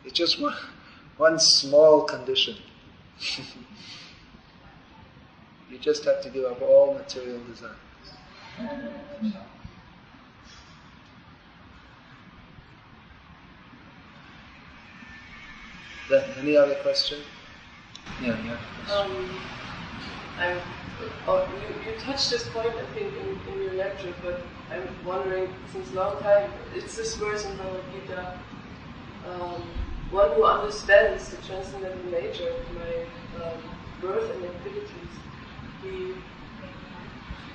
[SPEAKER 1] It's just one small condition. You just have to give up all material desires. Any other question? Yeah.
[SPEAKER 4] You touched this point, I think, in your lecture, but I'm wondering, since a long time, it's this verse in Bhagavad Gita, one who understands the transcendental nature of my birth and activities,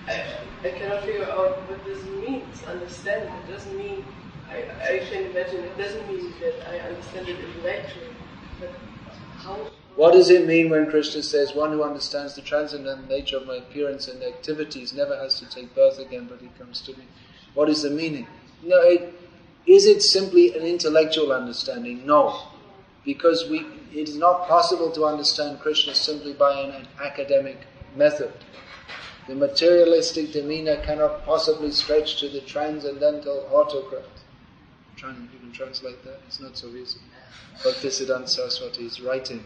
[SPEAKER 4] I cannot figure out what this means, understand. It doesn't mean, I can imagine, it doesn't mean that I understand it intellectually, but how?
[SPEAKER 1] What does it mean when Krishna says, one who understands the transcendental nature of my appearance and activities never has to take birth again, but he comes to me? What is the meaning? No, is it simply an intellectual understanding? No. Because it is not possible to understand Krishna simply by an academic method. The materialistic demeanor cannot possibly stretch to the transcendental autocrat. You can translate that, it's not so easy. Bhaktisiddhanta Saraswati's writing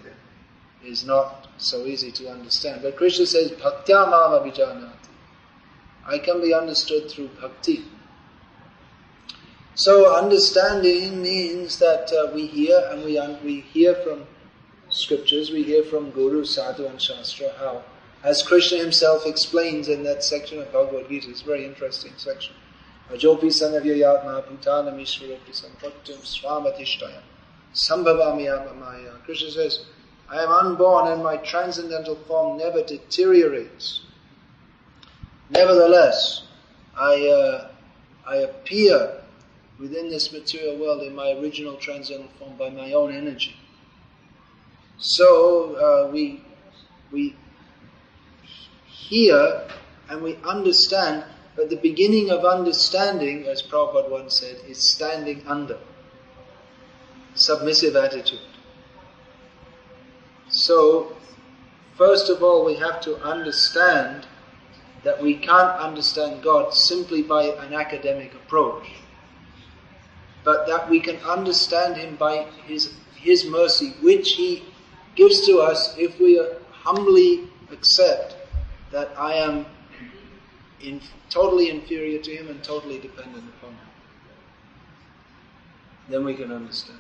[SPEAKER 1] is not so easy to understand. But Krishna says, Bhaktya mam abhijanati. I can be understood through bhakti. So understanding means that we hear and we hear from scriptures, we hear from Guru, Sadhu and Shastra how, as Krishna himself explains in that section of Bhagavad Gita, it's a very interesting section. Ajopi sanavyayatma bhutana mishvaropi samprattam swamatishtaya sambhavami amamaya. Krishna says, I am unborn and my transcendental form never deteriorates. Nevertheless, I appear within this material world in my original transcendental form by my own energy. So we hear and we understand, but the beginning of understanding, as Prabhupada once said, is standing under. Submissive attitude. So, first of all, we have to understand that we can't understand God simply by an academic approach, but that we can understand Him by His mercy, which He gives to us if we humbly accept that I am totally inferior to Him and totally dependent upon Him. Then we can understand.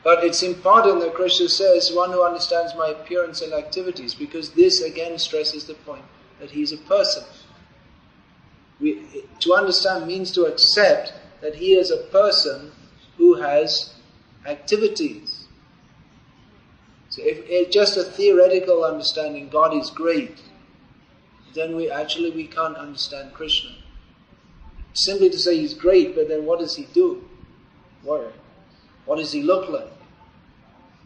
[SPEAKER 1] But it's important that Krishna says, one who understands my appearance and activities, because this again stresses the point that He is a person. To understand means to accept that He is a person who has activities. So if just a theoretical understanding, God is great, then we can't understand Krishna. Simply to say He's great, but then what does He do? What does He look like?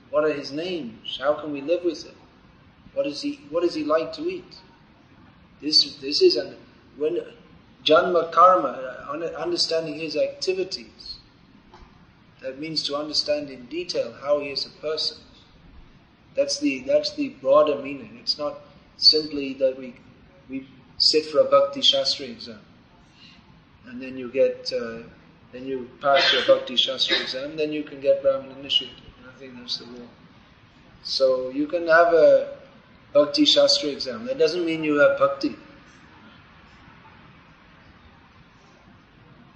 [SPEAKER 1] What are His names? How can we live with Him? What does He like to eat? This is when Janma Karma, understanding His activities. That means to understand in detail how He is a person. That's the broader meaning. It's not simply that we sit for a Bhakti Shastri exam, and then you then you pass your Bhakti Shastri exam, then you can get Brahman initiated. I think that's the rule. So you can have a Bhakti Shastri exam. That doesn't mean you have Bhakti.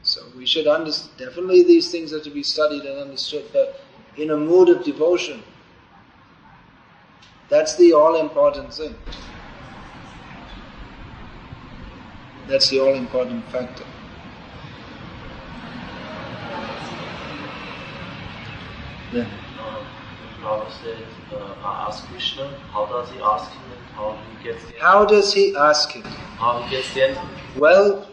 [SPEAKER 1] So we should understand, definitely these things are to be studied and understood, but in a mood of devotion. That's the all-important thing. That's the all-important factor. Then
[SPEAKER 5] Prabhupada said, ask Krishna, how does he ask him and how he gets the answer?
[SPEAKER 1] How does he ask him?
[SPEAKER 5] How he gets the answer?
[SPEAKER 1] Well,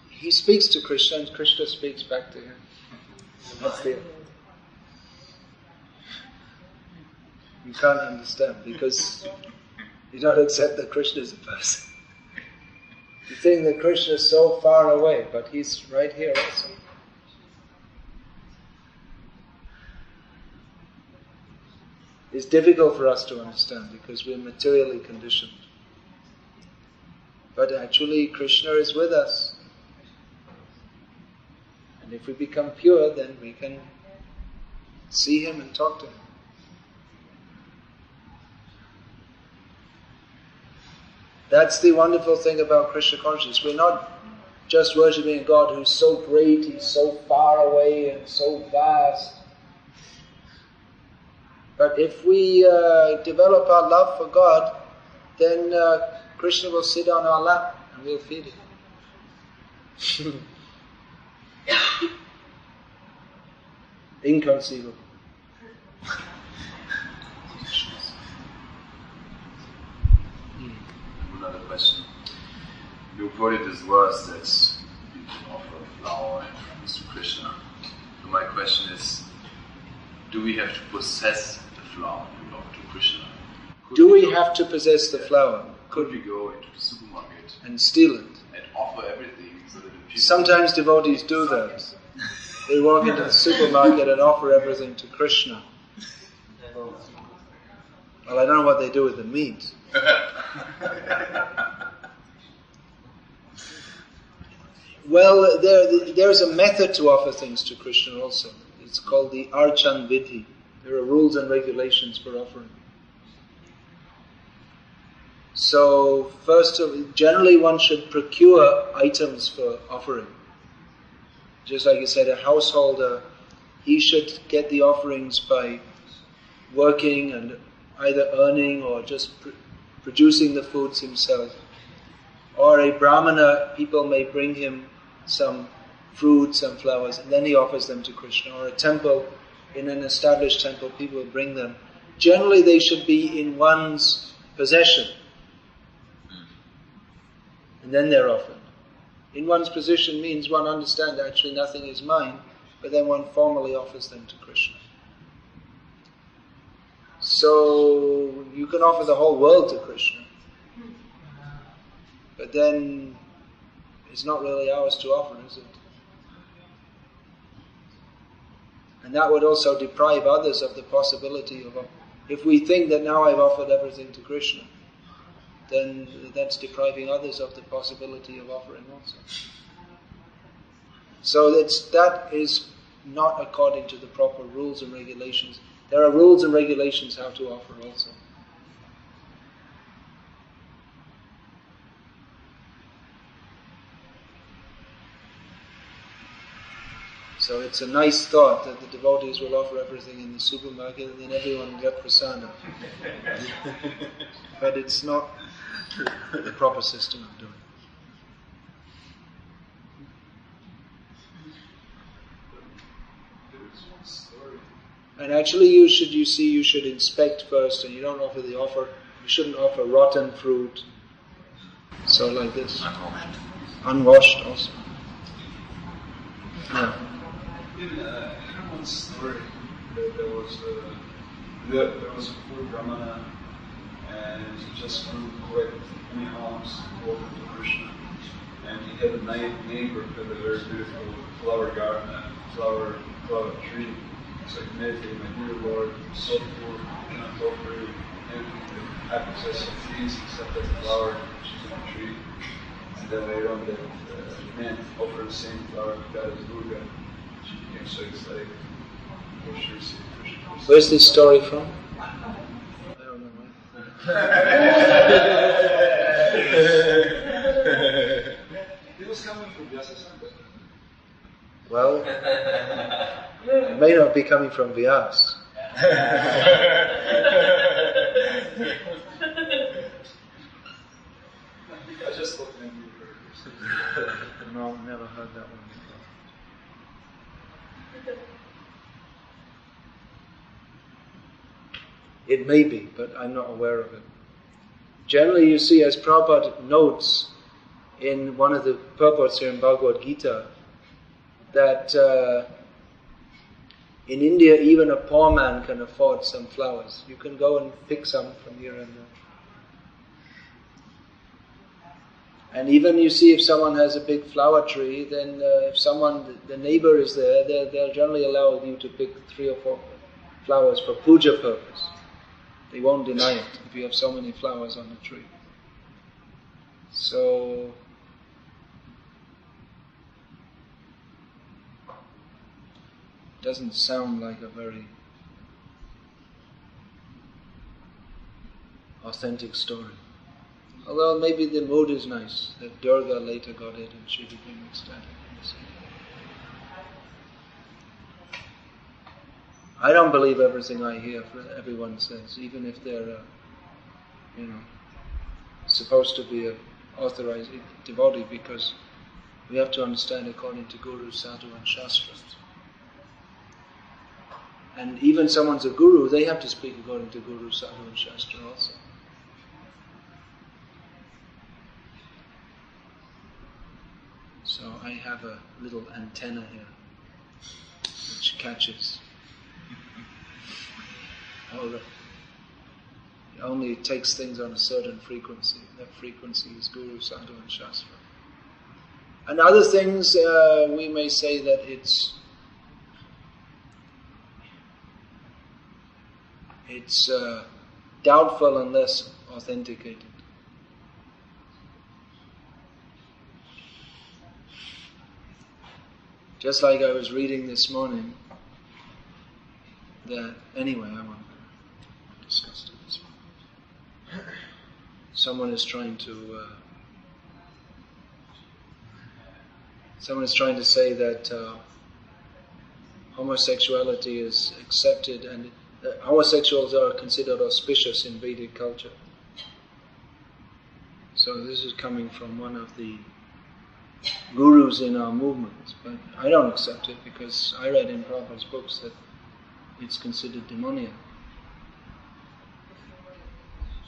[SPEAKER 1] he speaks to Krishna and Krishna speaks back to him. That's the... You can't understand because you don't accept that Krishna is a person. You think that Krishna is so far away, but He's right here also. It's difficult for us to understand because we're materially conditioned. But actually Krishna is with us. And if we become pure, then we can see Him and talk to Him. That's the wonderful thing about Krishna consciousness. We're not just worshipping a God who's so great, He's so far away and so vast. But if we develop our love for God, then Krishna will sit on our lap and we'll feed Him. Inconceivable.
[SPEAKER 3] Another question. You quoted this verse that you can offer a flower and to Krishna. So my question is, do we have to possess the flower to offer to Krishna?
[SPEAKER 1] Do we have to possess the flower?
[SPEAKER 3] Could we go into the supermarket
[SPEAKER 1] and steal it?
[SPEAKER 3] and offer everything So that the people
[SPEAKER 1] Sometimes devotees do that. They walk into the supermarket and offer everything to Krishna. Well, I don't know what they do with the meat. Well, there's a method to offer things to Krishna also. It's called the Archan Vidhi. There are rules and regulations for offering. So, generally one should procure items for offering. Just like you said, a householder, he should get the offerings by working and either earning or just producing the foods himself. Or a brahmana, people may bring him some fruit, some flowers, and then he offers them to Krishna. Or a temple, in an established temple, people bring them. Generally they should be in one's possession. And then they're offered. In one's possession means one understands actually nothing is mine, but then one formally offers them to Krishna. So you can offer the whole world to Krishna, but then it's not really ours to offer, is it? And that would also deprive others of the possibility of, if we think that now I've offered everything to Krishna, then that's depriving others of the possibility of offering also. So that is not according to the proper rules and regulations. There are rules and regulations how to offer also. So it's a nice thought that the devotees will offer everything in the supermarket and then everyone will get prasada. But it's not the proper system of doing it. And actually you should inspect first, and you don't offer you shouldn't offer rotten fruit. So like this. Unwashed also. Yeah.
[SPEAKER 6] In Herman's story, there was a poor brahmana, and he just couldn't collect any alms to offer to Krishna. And he had a neighbor who had a very beautiful flower garden, flower tree. So he meditated, my dear Lord, I'm so poor, I cannot offer you anything that I possess of these except that flower which is on the tree. And then later on that man offered the same flower to Goddess Durga. She became so excited.
[SPEAKER 1] Where's this story from? I don't know.
[SPEAKER 6] It was coming from Vyasa-sangha.
[SPEAKER 1] Well, it may not be coming from Vyas.
[SPEAKER 6] I just thought maybe you heard it.
[SPEAKER 1] No, never heard that one before. It may be, but I'm not aware of it. Generally, you see, as Prabhupada notes in one of the purports here in Bhagavad Gita, that in India, even a poor man can afford some flowers. You can go and pick some from here and there. And even you see, if someone has a big flower tree, then if the neighbor is there, they'll generally allow you to pick 3 or 4 flowers for puja purpose. They won't deny it if you have so many flowers on the tree. So, it doesn't sound like a very authentic story. Although maybe the mood is nice, that Durga later got it and she became ecstatic. I don't believe everything I hear everyone says, even if they're, supposed to be an authorized devotee, because we have to understand according to Guru, Sadhu and Shastra. And even someone's a guru, they have to speak according to Guru, Sadhu and Shastra also. So I have a little antenna here, which catches. It only takes things on a certain frequency. That frequency is Guru, Sadhu and Shastra. And other things, we may say that it's doubtful unless authenticated. Just like I was reading this morning, that anyway, I won't discuss it this morning. Someone is trying to say that homosexuality is accepted and homosexuals are considered auspicious in Vedic culture. So this is coming from one of the gurus in our movement, but I don't accept it because I read in Prabhupada's books that it's considered demoniac.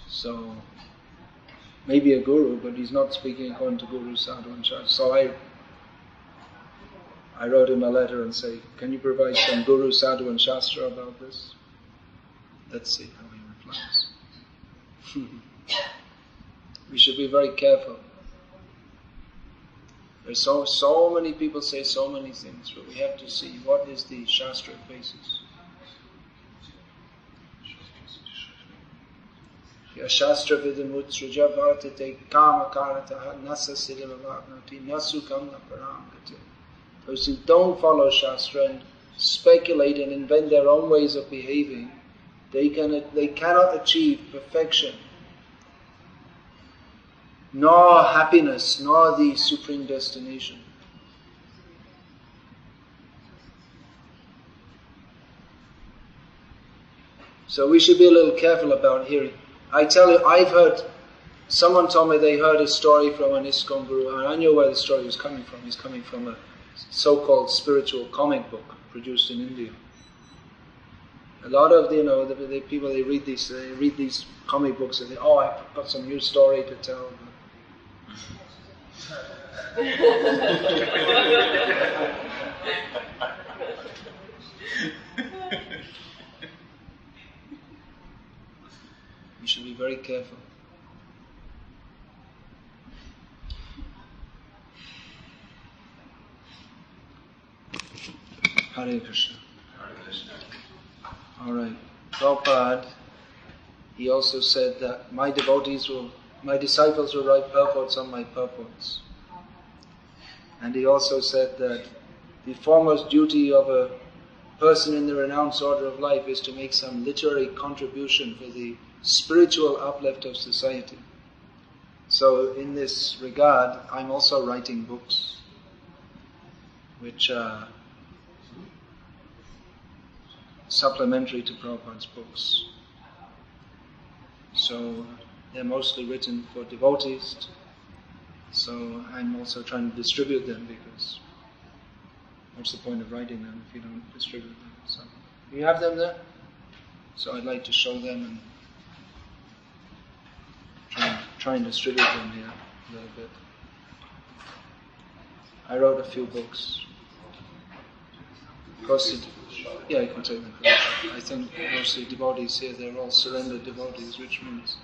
[SPEAKER 1] So maybe a guru, but he's not speaking according to Guru, Sadhu and Shastra. So I wrote him a letter and say, can you provide some Guru, Sadhu and Shastra about this? Let's see how he replies. We should be very careful. There's so many people say so many things, but we have to see what is the Shastra basis. Shastra vidamutsruja bhartate kama karataha nasa siddhamavagnati nasukam naparangate. Those who don't follow Shastra and speculate and invent their own ways of behaving, they cannot achieve perfection, nor happiness, nor the supreme destination. So we should be a little careful about hearing. I tell you, someone told me they heard a story from an ISKCON guru, and I knew where the story was coming from. It's coming from a so-called spiritual comic book produced in India. A lot of the people, they read these comic books and they, I've got some new story to tell. We should be very careful. Hare Krishna.
[SPEAKER 3] Hare Krishna.
[SPEAKER 1] All right. Prabhupada, he also said that my disciples will write purports on my purports. And he also said that the foremost duty of a person in the renounced order of life is to make some literary contribution for the spiritual uplift of society. So in this regard, I'm also writing books which are supplementary to Prabhupada's books. So they're mostly written for devotees. So I'm also trying to distribute them, because what's the point of writing them if you don't distribute them? So you have them there? So I'd like to show them and try and distribute them here a little bit. I wrote a few books. Of course, you can take them. I think mostly devotees here, they're all surrendered devotees, which means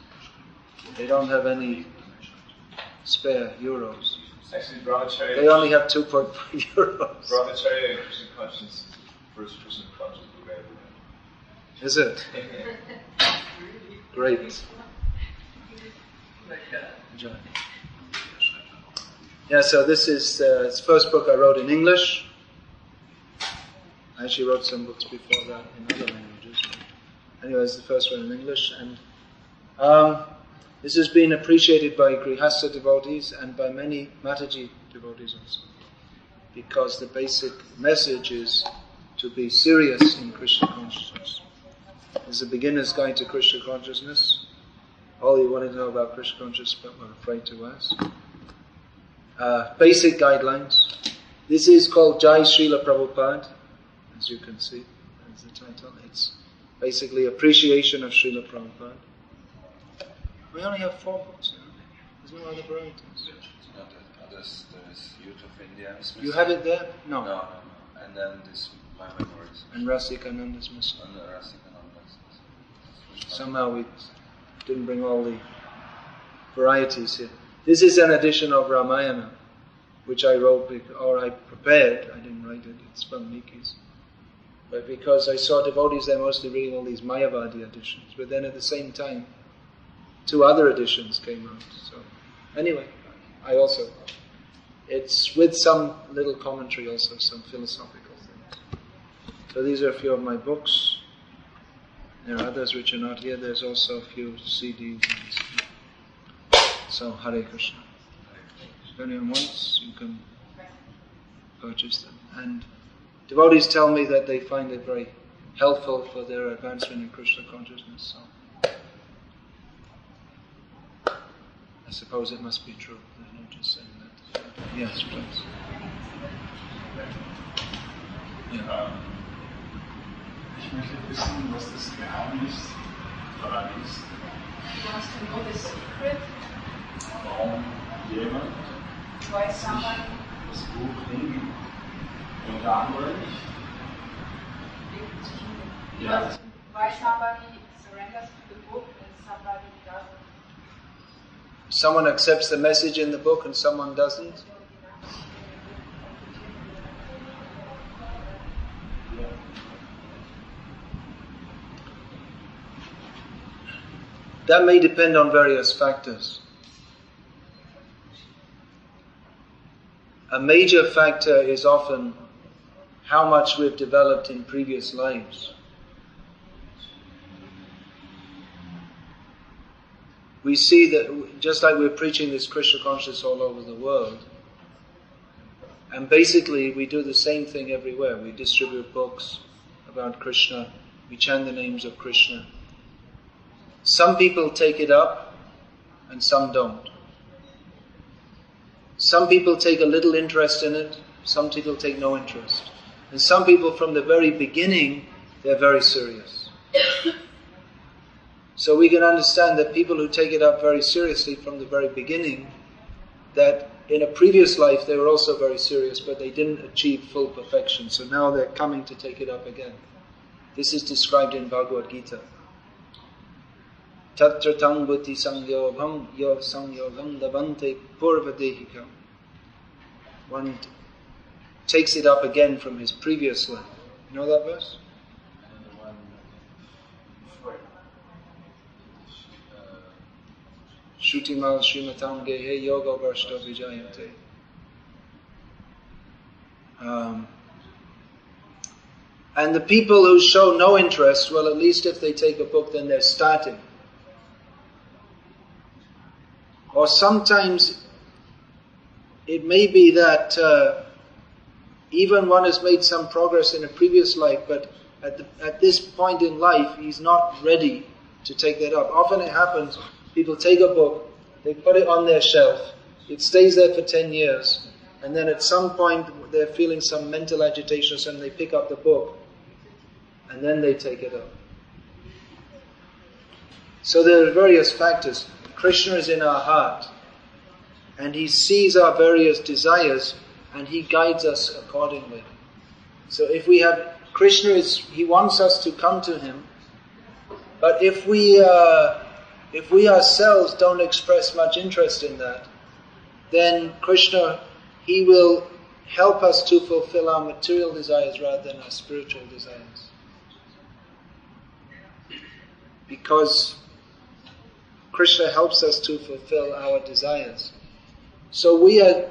[SPEAKER 1] they don't have any spare euros.
[SPEAKER 3] Actually, Brahmacharya.
[SPEAKER 1] They only have 2.5 euros.
[SPEAKER 3] Brahmacharya and Krishna conscience, first Krishna conscience book I ever read.
[SPEAKER 1] Is it? Great. Enjoy. Yeah, so this is the first book I wrote in English. I actually wrote some books before that in other languages. Anyway, it's the first one in English, and this has been appreciated by Grihastha devotees and by many Mataji devotees also, because the basic message is to be serious in Krishna consciousness. It's a beginner's guide to Krishna consciousness. All you want to know about Krishna consciousness but we're afraid to ask. Basic guidelines. This is called Jai Srila Prabhupada, as you can see. That's the title. It's basically appreciation of Srila Prabhupada. We only have 4 books. There's no other varieties.
[SPEAKER 3] There's Youth of India.
[SPEAKER 1] You have it there? No.
[SPEAKER 3] No. And then this My Memories.
[SPEAKER 1] And Rasikananda's missing.
[SPEAKER 3] And Rasikananda's.
[SPEAKER 1] Somehow we didn't bring all the varieties here. This is an edition of Ramayana. which I wrote, or I prepared, I didn't write it, it's Valmiki's. But because I saw devotees there mostly reading all these Mayavadi editions, but then at the same time, 2 other editions came out. So anyway, it's with some little commentary also, some philosophical things. So these are a few of my books. There are others which are not here. There's also a few CDs. So Hare Krishna. If anyone wants, you can purchase them. And devotees tell me that they find it very helpful for their advancement in Krishna consciousness. So I suppose it must be true. There's no just saying that. Yes, please. Yeah.
[SPEAKER 6] Ich möchte wissen, was das Geheimnis daran ist, warum jemand sich das Buch hingibt und der andere nicht. Ja.
[SPEAKER 7] Why somebody surrenders to the book and somebody doesn't?
[SPEAKER 1] Someone accepts the message in the book and someone doesn't. That may depend on various factors. A major factor is often how much we've developed in previous lives. We see that just like we're preaching this Krishna consciousness all over the world, and basically we do the same thing everywhere. We distribute books about Krishna, we chant the names of Krishna. Some people take it up and some don't. Some people take a little interest in it, some people take no interest. And some people from the very beginning, they're very serious. So we can understand that people who take it up very seriously from the very beginning, that in a previous life they were also very serious, but they didn't achieve full perfection. So now they're coming to take it up again. This is described in Bhagavad Gita. Tatratang buddhi sangyogam yo sangyogam lavante purvadehikam. One takes it up again from his previous life. You know that verse?
[SPEAKER 3] And the one before it.
[SPEAKER 1] Shutimal Srimatam Gehe Yoga Varshta Vijayante. And the people who show no interest, well, at least if they take a book, then they're starting. Or sometimes it may be that even one has made some progress in a previous life, but at this point in life, he's not ready to take that up. Often it happens, people take a book, they put it on their shelf, it stays there for 10 years, and then at some point they're feeling some mental agitation or something, they pick up the book, and then they take it up. So there are various factors. Krishna is in our heart, and He sees our various desires, and He guides us accordingly. So if we have Krishna, He wants us to come to Him, but if we ourselves don't express much interest in that, then Krishna, He will help us to fulfill our material desires rather than our spiritual desires. Because Krishna helps us to fulfill our desires. So we are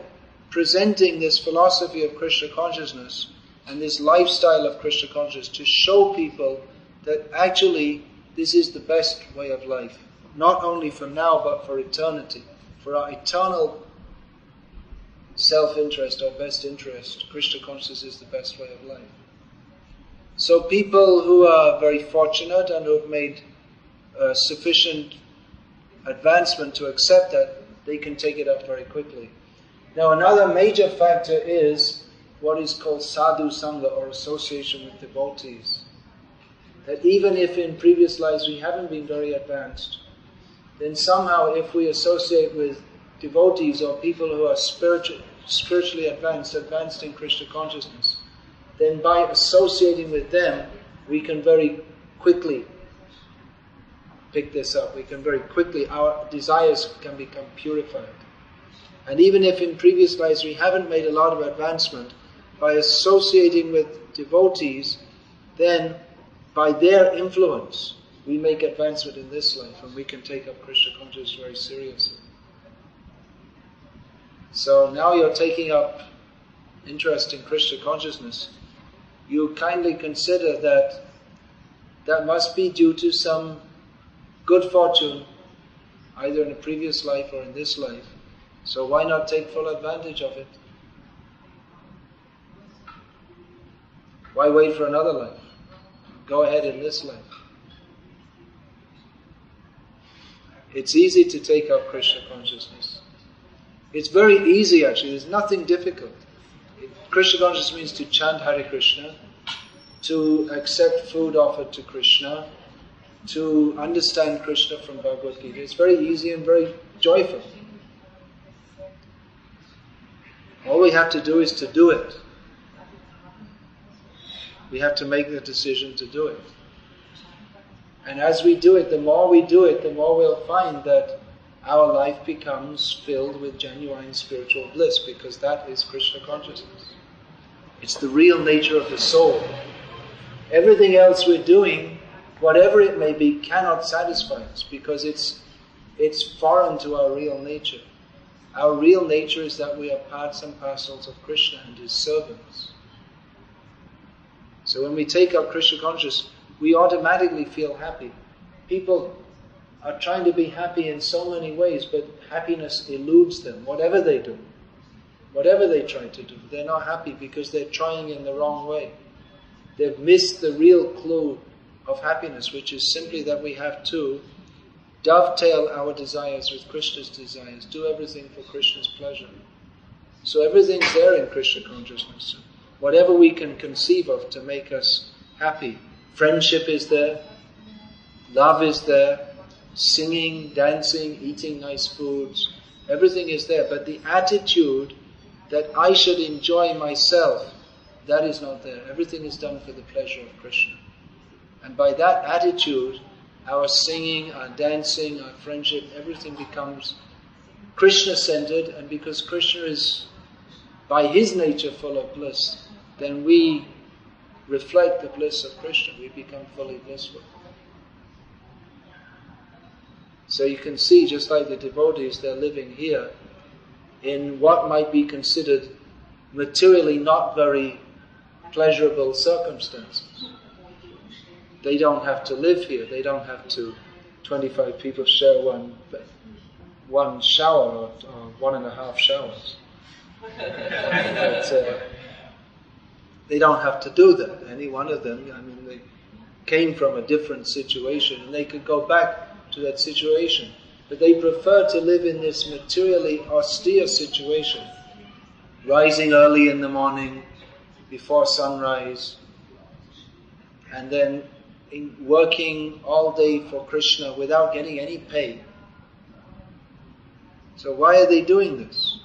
[SPEAKER 1] presenting this philosophy of Krishna consciousness and this lifestyle of Krishna consciousness to show people that actually this is the best way of life. Not only for now, but for eternity. For our eternal self-interest or best interest, Krishna consciousness is the best way of life. So people who are very fortunate and who have made sufficient advancement to accept that, they can take it up very quickly. Now another major factor is what is called sadhu sangha, or association with devotees. That even if in previous lives we haven't been very advanced, then somehow if we associate with devotees or people who are spiritually advanced in Krishna consciousness, then by associating with them, we can very quickly pick this up. We can very quickly, our desires can become purified. And even if in previous lives we haven't made a lot of advancement, by associating with devotees, then by their influence we make advancement in this life and we can take up Krishna consciousness very seriously. So now you're taking up interest in Krishna consciousness. You kindly consider that that must be due to some good fortune, either in a previous life or in this life. So why not take full advantage of it? Why wait for another life? Go ahead in this life. It's easy to take up Krishna consciousness. It's very easy actually, there's nothing difficult. Krishna consciousness means to chant Hare Krishna, to accept food offered to Krishna, to understand Krishna from Bhagavad Gita. It's very easy and very joyful. All we have to do is to do it. We have to make the decision to do it. And as we do it, the more we do it, the more we'll find that our life becomes filled with genuine spiritual bliss, because that is Krishna consciousness. It's the real nature of the soul. Everything else we're doing, whatever it may be, cannot satisfy us because it's foreign to our real nature. Our real nature is that we are parts and parcels of Krishna and His servants. So when we take up Krishna consciousness, we automatically feel happy. People are trying to be happy in so many ways, but happiness eludes them, whatever they do. Whatever they try to do, they're not happy because they're trying in the wrong way. They've missed the real clue of happiness, which is simply that we have to dovetail our desires with Krishna's desires, do everything for Krishna's pleasure. So everything's there in Krishna consciousness. Whatever we can conceive of to make us happy. Friendship is there, love is there, singing, dancing, eating nice foods, everything is there. But the attitude that I should enjoy myself, that is not there. Everything is done for the pleasure of Krishna. And by that attitude, our singing, our dancing, our friendship, everything becomes Krishna-centered, and because Krishna is by His nature full of bliss, then we reflect the bliss of Krishna. We become fully blissful. So you can see, just like the devotees, they're living here in what might be considered materially not very pleasurable circumstances. They don't have to live here. They don't have to 25 people share one shower or 1.5 showers. But they don't have to do that. Any one of them, they came from a different situation and they could go back to that situation. But they prefer to live in this materially austere situation, rising early in the morning, before sunrise, and then working all day for Krishna without getting any pay. So why are they doing this?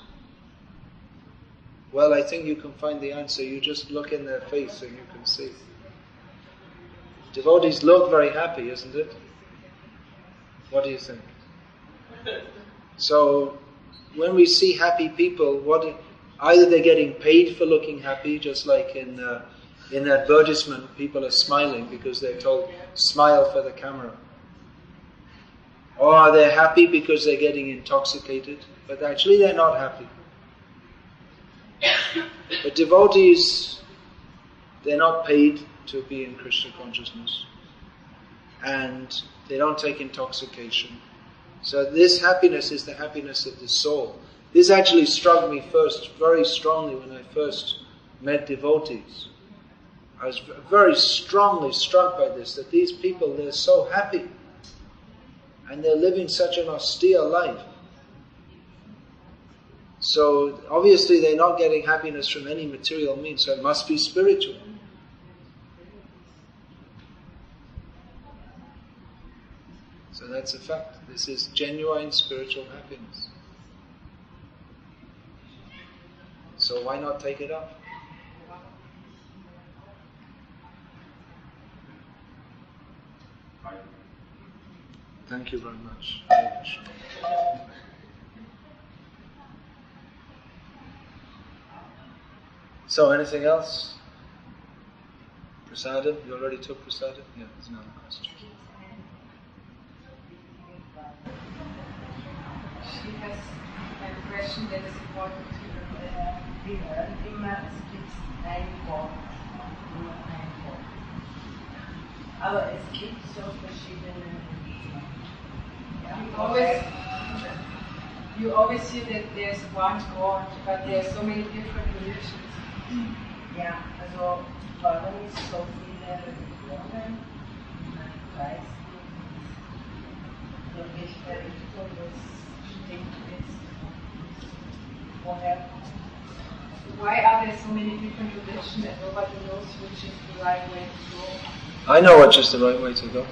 [SPEAKER 1] Well, I think you can find the answer. You just look in their face and you can see. Devotees look very happy, isn't it? What do you think? So, when we see happy people, either they're getting paid for looking happy, just like in the advertisement, people are smiling because they're told, smile for the camera. Or they're happy because they're getting intoxicated, but actually they're not happy. But devotees, they're not paid to be in Krishna consciousness. And they don't take intoxication. So this happiness is the happiness of the soul. This actually struck me first very strongly when I first met devotees. I was very strongly struck by this, that these people, they're so happy. And they're living such an austere life. So obviously they're not getting happiness from any material means, so it must be spiritual. So that's a fact. This is genuine spiritual happiness. So why not take it up? Thank you very much. So, anything else? Prasadam? You already took prasadam? Yeah, there's another question.
[SPEAKER 7] She has a question that is important to be learned. Immer es gibt ein Wort, nur ein Wort. Aber es gibt so verschiedene Religionen. You always see that there's one God, but there's so many different religions. Ja, also warum es so viele Religionen, Geisten, so welche Richtung das stimmt ist, woher? Why are there so many different religions and nobody knows which is the right way to go?
[SPEAKER 1] I know which is the right way to go.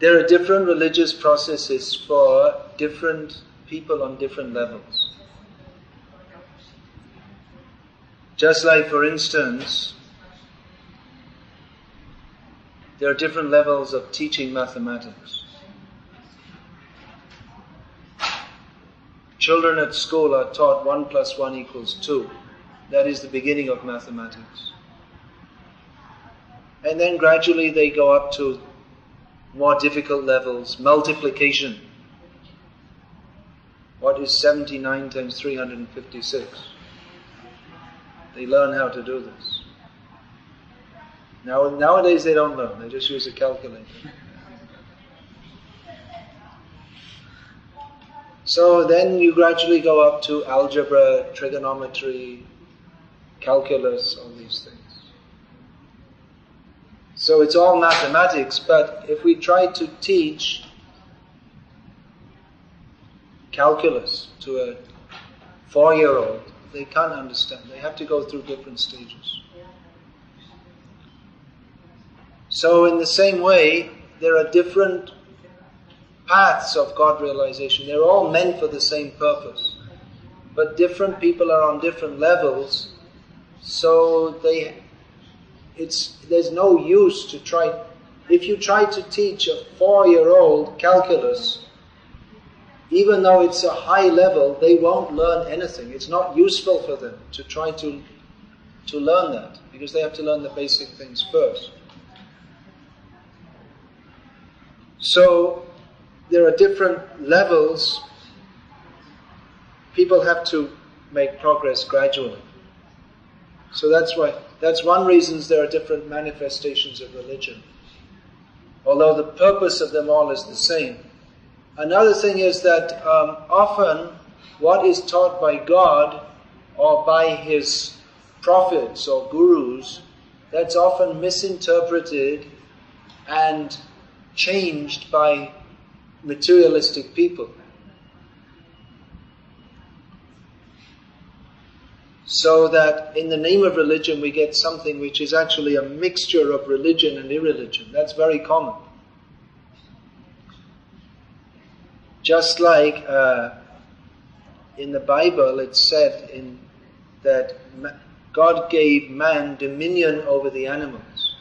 [SPEAKER 1] There are different religious processes for different people on different levels. Just like, for instance, there are different levels of teaching mathematics. Children at school are taught 1 + 1 = 2. That is the beginning of mathematics. And then gradually they go up to more difficult levels, multiplication. What is 79 times 356? They learn how to do this. Nowadays they don't learn, they just use a calculator. So then you gradually go up to algebra, trigonometry, calculus, all these things. So it's all mathematics, but if we try to teach calculus to a 4-year-old, they can't understand. They have to go through different stages. So in the same way, there are different paths of God realization. They're all meant for the same purpose. But different people are on different levels, so there's no use to try. If you try to teach a 4-year-old calculus, even though it's a high level, they won't learn anything. It's not useful for them to try to learn that, because they have to learn the basic things first. So there are different levels. People have to make progress gradually. So that's one reason there are different manifestations of religion, although the purpose of them all is the same. Another thing is that often what is taught by God or by His prophets or gurus, that's often misinterpreted and changed by materialistic people. So that in the name of religion we get something which is actually a mixture of religion and irreligion. That's very common. Just like in the Bible it's said that God gave man dominion over the animals.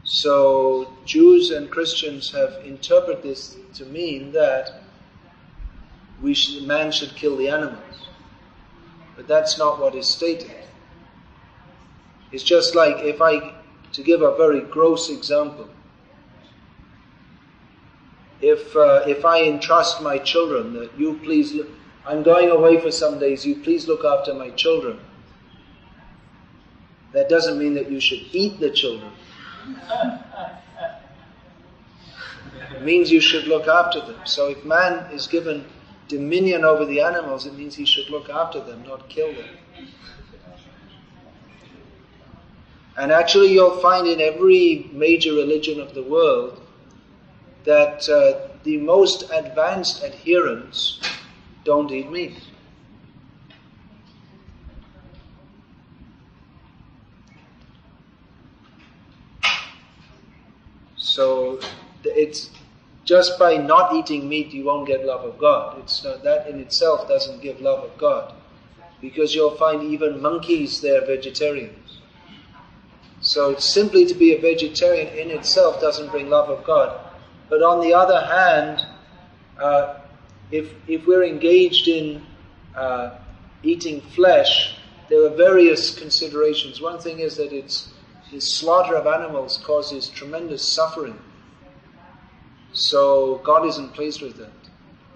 [SPEAKER 1] So Jews and Christians have interpreted this to mean that man should kill the animals. But that's not what is stated. It's just like to give a very gross example, if I entrust my children that you please, I'm going away for some days, you please look after my children. That doesn't mean that you should eat the children. It means you should look after them. So if man is given dominion over the animals, it means he should look after them, not kill them. And actually you'll find in every major religion of the world that the most advanced adherents don't eat meat. So it's just by not eating meat you won't get love of God. It's not, that in itself doesn't give love of God, because you'll find even monkeys, they're vegetarians. So simply to be a vegetarian in itself doesn't bring love of God. But on the other hand, if we're engaged in eating flesh, there are various considerations. One thing is that the slaughter of animals causes tremendous suffering. So God isn't pleased with that.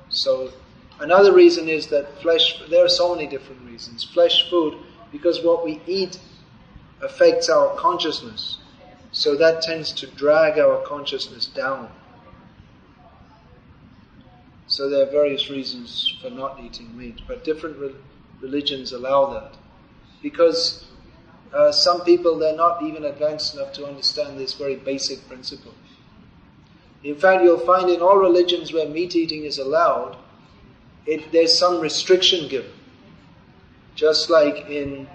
[SPEAKER 1] So another reason is that flesh, there are so many different reasons. Flesh food, because what we eat affects our consciousness. So that tends to drag our consciousness down. So there are various reasons for not eating meat, but different religions allow that. Because some people, they're not even advanced enough to understand this very basic principle. In fact, you'll find in all religions where meat eating is allowed, there's some restriction given. Just like in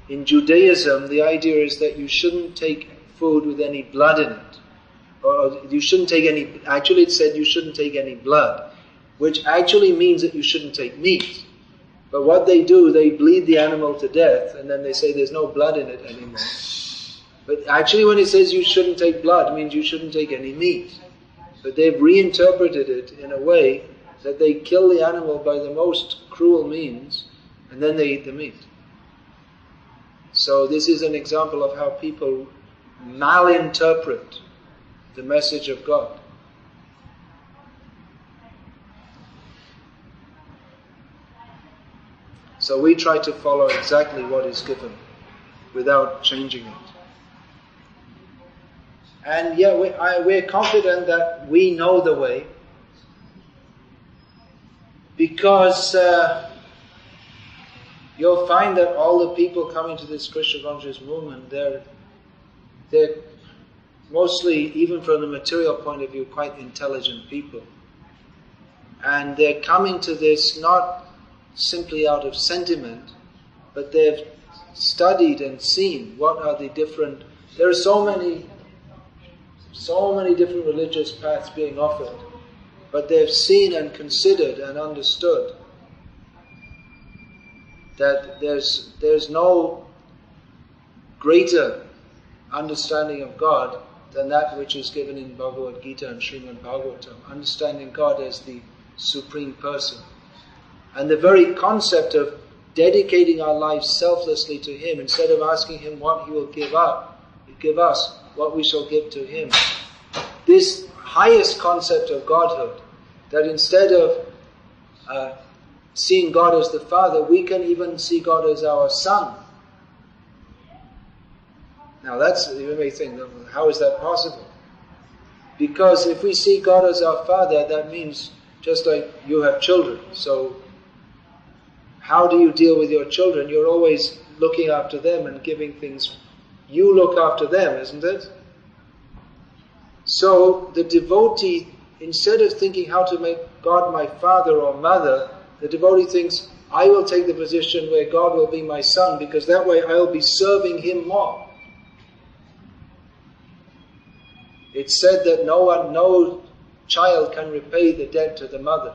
[SPEAKER 1] Judaism, the idea is that you shouldn't take food with any blood in it. Or you shouldn't take any, actually it said you shouldn't take any blood, which actually means that you shouldn't take meat. But what they do, they bleed the animal to death, and then they say there's no blood in it anymore. But actually when it says you shouldn't take blood, it means you shouldn't take any meat. But they've reinterpreted it in a way that they kill the animal by the most cruel means, and then they eat the meat. So this is an example of how people malinterpret the message of God. So we try to follow exactly what is given without changing it. And yeah, we're confident that we know the way, because you'll find that all the people coming to this Krishna conscious movement, they're mostly, even from the material point of view, quite intelligent people. And they're coming to this not simply out of sentiment, but they've studied and seen what are the different... There are so many different religious paths being offered, but they've seen and considered and understood that there's no greater understanding of God than that which is given in Bhagavad Gita and Srimad Bhagavatam, understanding God as the Supreme Person. And the very concept of dedicating our lives selflessly to Him, instead of asking Him what He will give us what we shall give to Him. This highest concept of Godhood, that instead of seeing God as the Father, we can even see God as our Son. Now you may think, how is that possible? Because if we see God as our Father, that means just like you have children. So how do you deal with your children? You're always looking after them and giving things. You look after them, isn't it? So the devotee, instead of thinking how to make God my father or mother, the devotee thinks, I will take the position where God will be my son, because that way I'll be serving Him more. It's said that no child can repay the debt to the mother,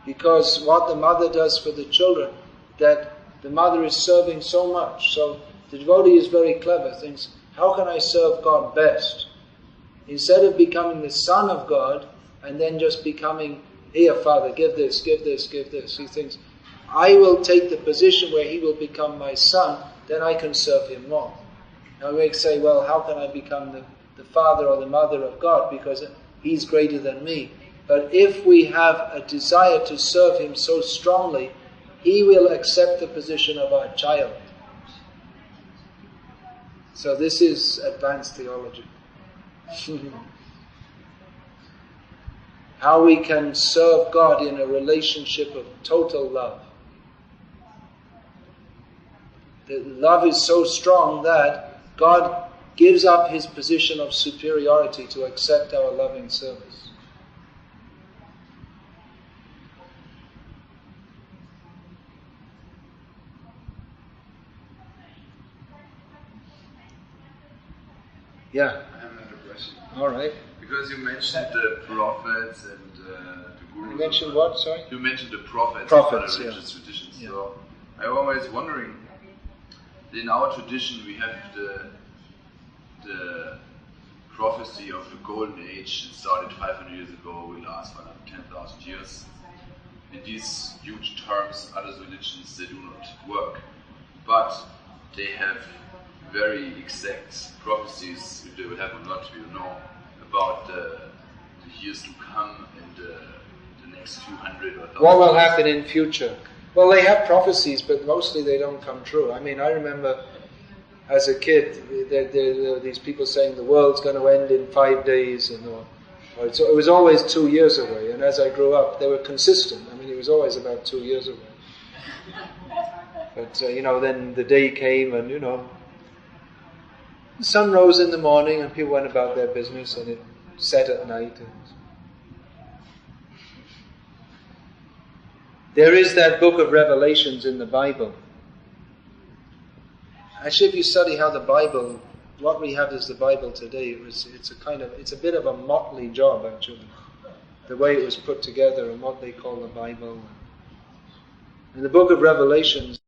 [SPEAKER 1] because what the mother does for the children, that the mother is serving so much. So the devotee is very clever, thinks, how can I serve God best? Instead of becoming the son of God and then just becoming, here Father, give this, give this, give this. He thinks, I will take the position where He will become my son, then I can serve Him more. Now we may say, well, how can I become the father or the mother of God, because He's greater than me? But if we have a desire to serve Him so strongly, He will accept the position of our child. So this is advanced theology. How we can serve God in a relationship of total love. The love is so strong that God gives up His position of superiority to accept our loving service. Yeah.
[SPEAKER 3] I have another question.
[SPEAKER 1] All right.
[SPEAKER 3] Because you mentioned the prophets and the gurus.
[SPEAKER 1] You mentioned what, sorry?
[SPEAKER 3] You mentioned the prophets
[SPEAKER 1] of
[SPEAKER 3] religious
[SPEAKER 1] yeah.
[SPEAKER 3] traditions.
[SPEAKER 1] Yeah.
[SPEAKER 3] So I'm always wondering, in our tradition we have the prophecy of the golden age started 500 years ago, will last for another 10,000 years. In these huge terms, other religions, they do not work. But they have very exact prophecies, if they will have or not, we don't know, about the years to come and the next few hundred or 1,000
[SPEAKER 1] What will happen in future? Well, they have prophecies, but mostly they don't come true. I mean, I remember as a kid, there these people saying the world's going to end in 5 days, and so it was always 2 years away. And as I grew up, they were consistent. I mean, it was always about 2 years away. But then the day came, and the sun rose in the morning, and people went about their business, and it set at night. There is that book of Revelations in the Bible. Actually, if you study how the Bible, what we have as the Bible today, it's a bit of a motley job, actually. The way it was put together and what they call the Bible. In the book of Revelations,